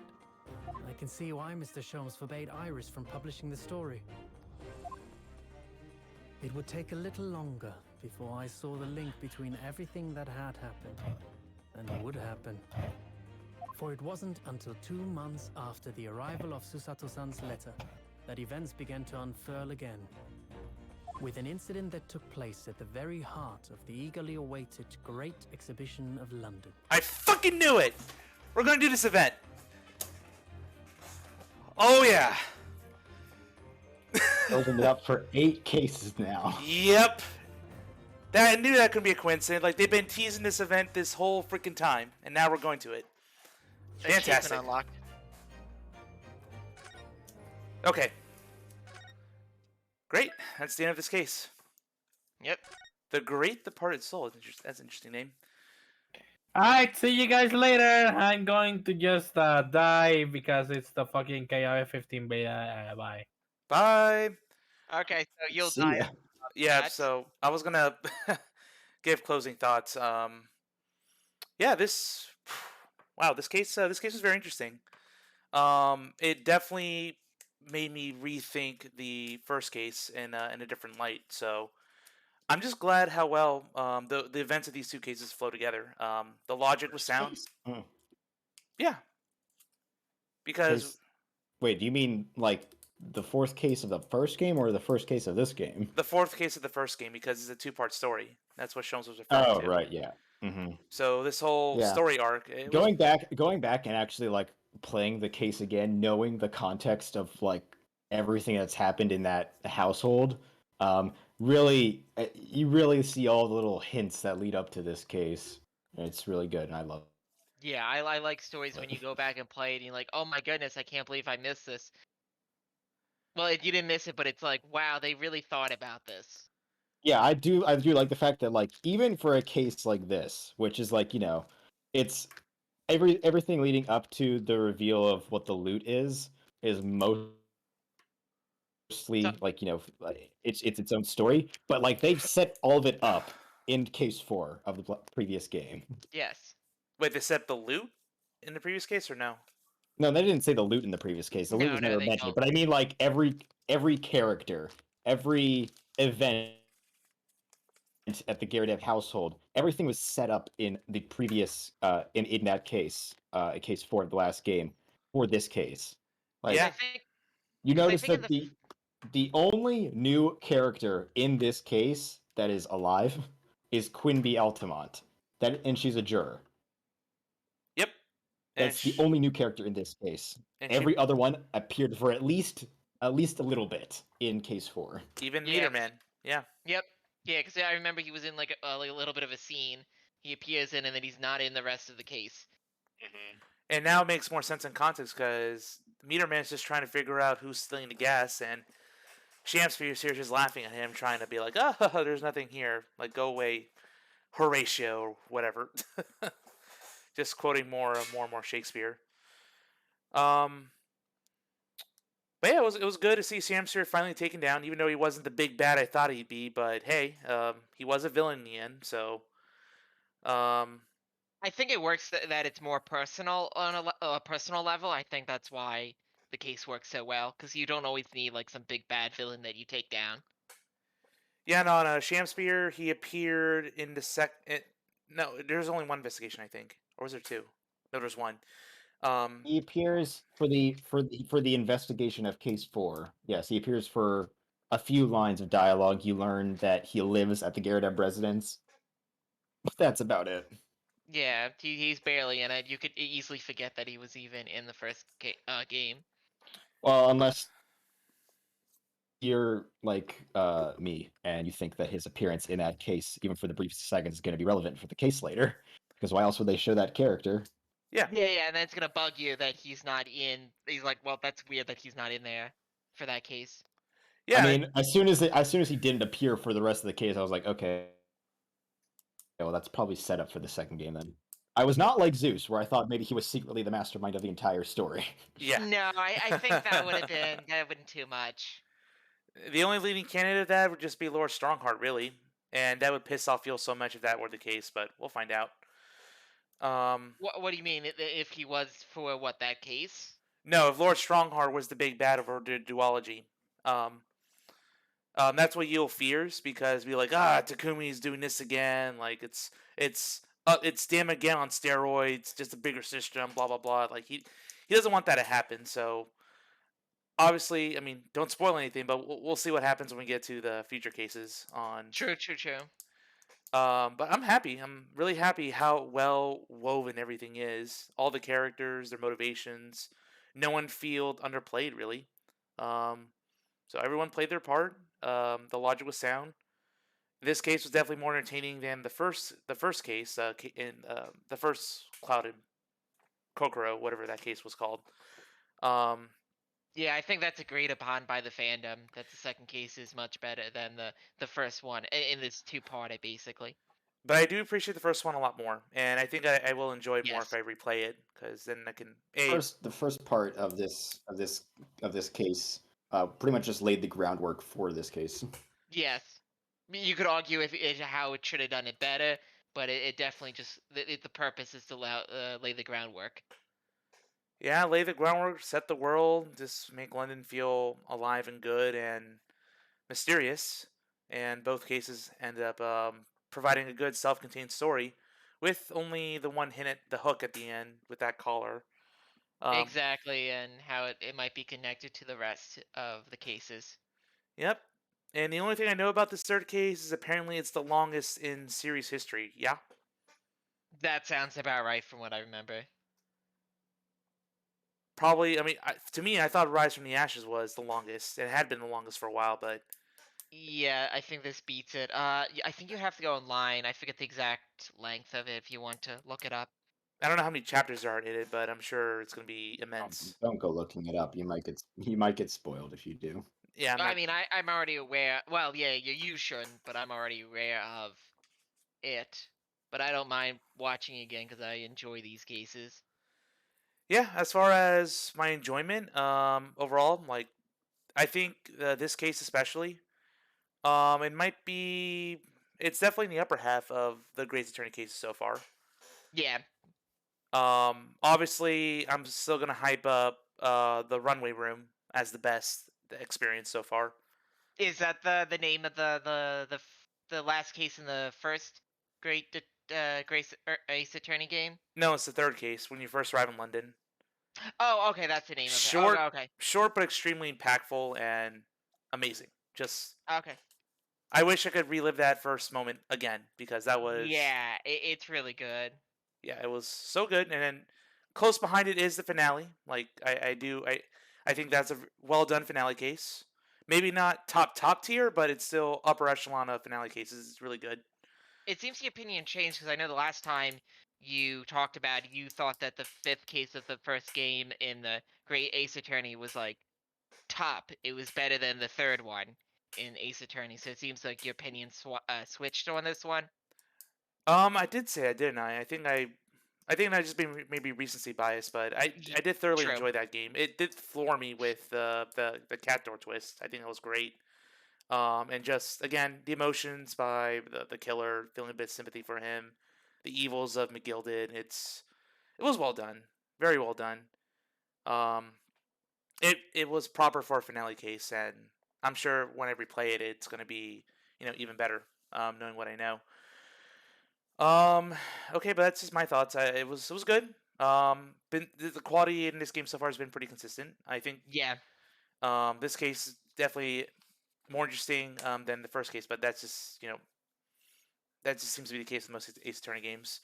I can see why Mr. Sholmes forbade Iris from publishing the story. It would take a little longer before I saw the link between everything that had happened and would happen. For it wasn't until 2 months after the arrival of Susato-san's letter that events began to unfurl again. With an incident that took place at the very heart of the eagerly awaited Great Exhibition of London. I fucking knew it! We're gonna do this event. Oh yeah. Building it up for 8 cases now. Yep. I knew that could be a coincidence. Like, they've been teasing this event this whole freaking time, and now we're going to it. Fantastic. Achievement unlocked. Okay. Great. That's the end of this case. Yep. The Great Departed Soul. That's an interesting name. Alright, see you guys later. I'm going to just die because it's the fucking KOF 15 beta. Bye. Bye. Okay, so you'll See die. ya. Yeah, That- so I was gonna give closing thoughts. Yeah, this wow, this case was very interesting. It definitely made me rethink the first case in a different light. So I'm just glad how well the events of these two cases flow together. The logic was sound. Hmm. Yeah, because Case- Wait, do you mean like the fourth case of the first game or the first case of this game? the fourth case of the first game, because it's a 2-part story. That's what Sholmes was referring Oh, to. right, yeah. Hmm. So this whole Yeah. story arc, it was- Going back and actually like playing the case again, knowing the context of like everything that's happened in that household, really, you really see all the little hints that lead up to this case. And it's really good, and I love it. Yeah, I like stories when you go back and play it and you're like, oh my goodness, I can't believe I missed this. Well, you didn't miss it, but it's like, wow, they really thought about this. Yeah, I do like the fact that like even for a case like this, which is like, it's everything leading up to the reveal of what the loot is mostly So- like, like, it's its own story, but like they've set all of it up in case 4 of the previous game. Yes. wait, they set the loot in the previous case or no? No, they didn't say the loot in the previous case. The loot No, was no, never they mentioned, don't. but I mean like every character, every event at the Gyaradev household, everything was set up in the previous in that case, case 4 of the last game for this case. Like, Yeah. I think you 'cause I notice think that in the only new character in this case that is alive is Quinby Altamont. And she's a juror. Yep. And That's the only new character in this case. and Every other one appeared for at least a little bit in case 4. even Yeah, Meterman. Yeah. Yep. Yeah, because I remember he was in like a little bit of a scene. He appears in, and then he's not in the rest of the case. And now it makes more sense in context because Meterman's just trying to figure out who's stealing the gas, and Shamsphere's here just laughing at him, trying to be like, "Oh, there's nothing here. Like, go away, Horatio or whatever." Just quoting more and more Shakespeare. Um, but yeah, it was good to see Shamsphere finally taken down, even though he wasn't the big bad I thought he'd be. But hey, he was a villain in the end, so um, I think it works that it's more personal on a personal level. I think that's why the case works so well, because you don't always need like some big bad villain that you take down. yeah, no, no, Shamsphere, he appeared in the no, there's only one investigation, I think, or was there two? No, there's one. He appears for the investigation of case 4. Yes, he appears for a few lines of dialogue. You learn that he lives at the Garrett residence. That's about it. Yeah, he's barely in it. You could easily forget that he was even in the first game. Well, unless you're like me and you think that his appearance in that case, even for the brief seconds, is going to be relevant for the case later. Because why else would they show that character? Yeah, Yeah, and then it's gonna bug you that he's not in. He's like, well, that's weird that he's not in there for that case. yeah, I mean, as soon as he didn't appear for the rest of the case, I was like, okay, well, that's probably set up for the second game then. I was not like Zeus, where I thought maybe he was secretly the mastermind of the entire story. yeah. No, I think that would have been too much. The only leading candidate of that would just be Lord Strongheart, really, and that would piss off Phil so much if that were the case. But we'll find out. What do you mean if he was for what that case? No, if Lord Strongheart was the big bad over the duology, um, that's what Yule fears because be like, Takumi's doing this again. Like it's Damn again on steroids, just a bigger system. Blah blah blah. Like he doesn't want that to happen. So obviously, I mean, don't spoil anything, but we'll see what happens when we get to the future cases on. True. But I'm happy. I'm really happy how well woven everything is. All the characters, their motivations. No one felt underplayed really. Um, so everyone played their part. The logic was sound. This case was definitely more entertaining than the first case in the first Cloud and Kokoro, whatever that case was called. Um, Yeah, I think that's agreed upon by the fandom that the second case is much better than the first one in this two-parter, basically. but I do appreciate the first one a lot more, and I think I will enjoy it more Yes. if I replay it because then I can. The first part of this case pretty much just laid the groundwork for this case. Yes. You could argue how it should have done it better, but it definitely just the purpose is to lay the groundwork. Yeah, lay the groundwork, set the world, just make London feel alive and good and mysterious. And both cases ended up providing a good self-contained story, with only the one hint at the hook at the end with that collar. Exactly, and how it might be connected to the rest of the cases. Yep. And the only thing I know about this third case is apparently it's the longest in series history. Yeah. That sounds about right from what I remember. Probably. I mean, to me, I thought Rise from the Ashes was the longest. It had been the longest for a while, but Yeah, I think this beats it. I think you have to go online. I forget the exact length of it if you want to look it up. I don't know how many chapters there are in it, but I'm sure it's going to be immense. Don't go looking it up. You might get spoiled if you do. Yeah, I'm I not, mean, I'm already aware. Well, yeah, you shouldn't, but I'm already aware of it. But I don't mind watching again because I enjoy these cases. yeah. As far as my enjoyment, overall, like I think this case especially, it might be. It's definitely in the upper half of the Grey's Attorney cases so far. Yeah, Obviously, I'm still gonna hype up the Runway Room as the best experience so far. is that the name of the last case in the first Grace Ace Attorney game? No, it's the third case when you first arrive in London. Oh, okay, that's the name of it. Short, Okay, short, but extremely impactful and amazing. Just, okay. I wish I could relive that first moment again because that was, Yeah, it's really good. yeah, it was so good. And then close behind it is the finale. Like I think that's a well done finale case. Maybe not top tier, but it's still upper echelon of finale cases. It's really good. It seems the opinion changed because I know the last time you talked about it, you thought that the fifth case of the first game in the Great Ace Attorney was like top. It was better than the third one in Ace Attorney. So it seems like your opinion switched on this one. I did say I didn't. I think I just been maybe recency bias, but I did thoroughly True. enjoy that game. It did floor me with the cat door twist. I think it was great. And just again the emotions by the killer, feeling a bit of sympathy for him, the evils of McGilded. It was well done, very well done. Um, it was proper for a finale case, and I'm sure when I replay it, it's gonna be even better. Knowing what I know. Um, okay, but that's just my thoughts. It was good. Been the quality in this game so far has been pretty consistent. I think Yeah. this case is definitely more interesting than the first case, but that's just that just seems to be the case in most Ace Attorney games.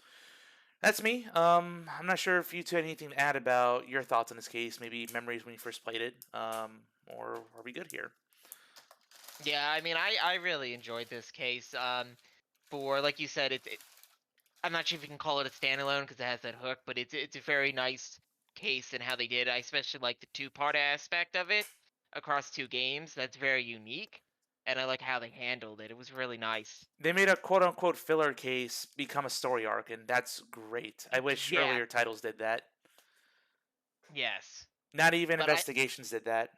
That's me. I'm not sure if you two had anything to add about your thoughts on this case, maybe memories when you first played it, or are we good here? Yeah, I mean, I really enjoyed this case. For like you said, I'm not sure if you can call it a standalone because it has that hook, but it's a very nice case and how they did. I especially like the two-part aspect of it across two games. That's very unique, and I like how they handled it. It was really nice. They made a quote unquote filler case become a story arc, and that's great. I wish Yeah. earlier titles did that. Yes. Not even But investigations did that.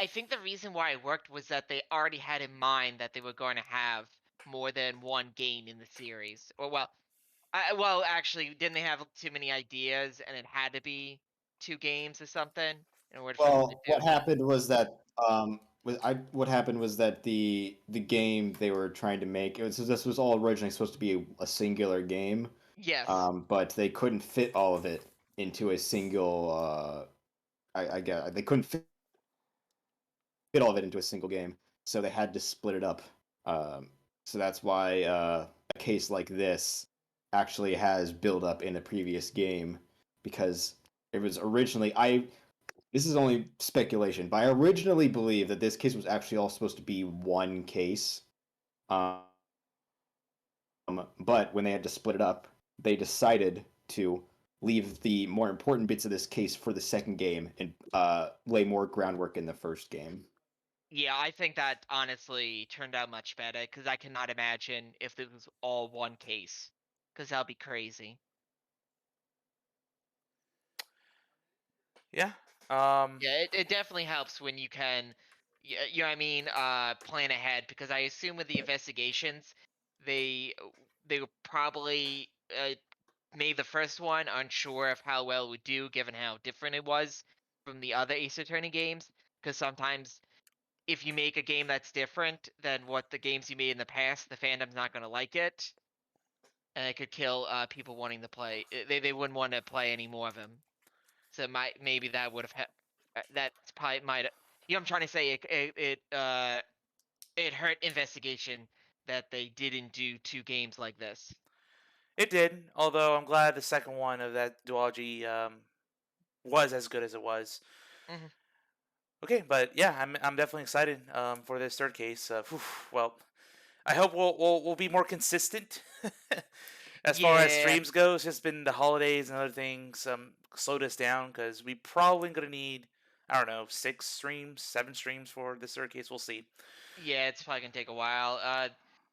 I think the reason why it worked was that they already had in mind that they were going to have more than one game in the series. Or well, actually, didn't they have too many ideas and it had to be two games or something in order for them to Well, do what it? happened was that what happened was that the game they were trying to make this was all originally supposed to be a singular game, Yes. but they couldn't fit all of it into a single. I guess they couldn't fit all of it into a single game, so they had to split it up. Um, so that's why a case like this actually has build up in the previous game because it was originally I. This is only speculation, but I originally believed that this case was actually all supposed to be one case. Um, but when they had to split it up, they decided to leave the more important bits of this case for the second game and lay more groundwork in the first game. Yeah, I think that honestly turned out much better because I cannot imagine if this was all one case because that'll be crazy. Yeah. Um, Yeah, it definitely helps when you can, you know what I mean, plan ahead because I assume with the investigations, they they were probably made the first one unsure of how well it would do given how different it was from the other Ace Attorney games. Because sometimes if you make a game that's different than what the games you made in the past, the fandom's not going to like it, and it could kill people wanting to play. They wouldn't want to play any more of them. So maybe that would have that's probably might I'm trying to say it hurt investigation that they didn't do two games like this. it did. Although I'm glad the second one of that duology was as good as it was. Hmm. Okay, but yeah, I'm definitely excited for this third case. Well, I hope we'll be more consistent as far as Yeah, streams go. It's just been the holidays and other things slowed us down because we probably gonna need I don't know 6 streams, 7 streams for this third case. We'll see. yeah, it's probably gonna take a while.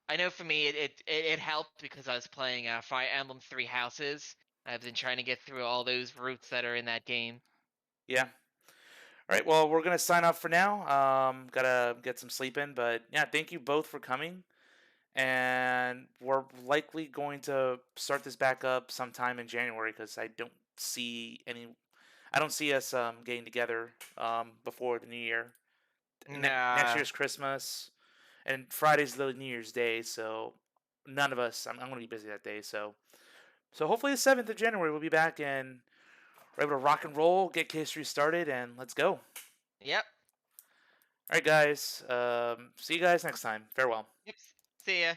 I know for me it helped because I was playing Fire Emblem Three Houses. I've been trying to get through all those routes that are in that game. Yeah. All right. Well, we're gonna sign off for now. Gotta get some sleep in, but yeah, thank you both for coming. And we're likely going to start this back up sometime in January because I don't see us getting together before the New Year. Next Nah. year's Christmas and Friday's the New Year's Day, so none of us. I'm going to be busy that day, so hopefully the 7th of January we'll be back and we're able to rock and roll, get K3 started, and let's go. All Yep. right, guys. See you guys next time. Farewell. Yep. See ya.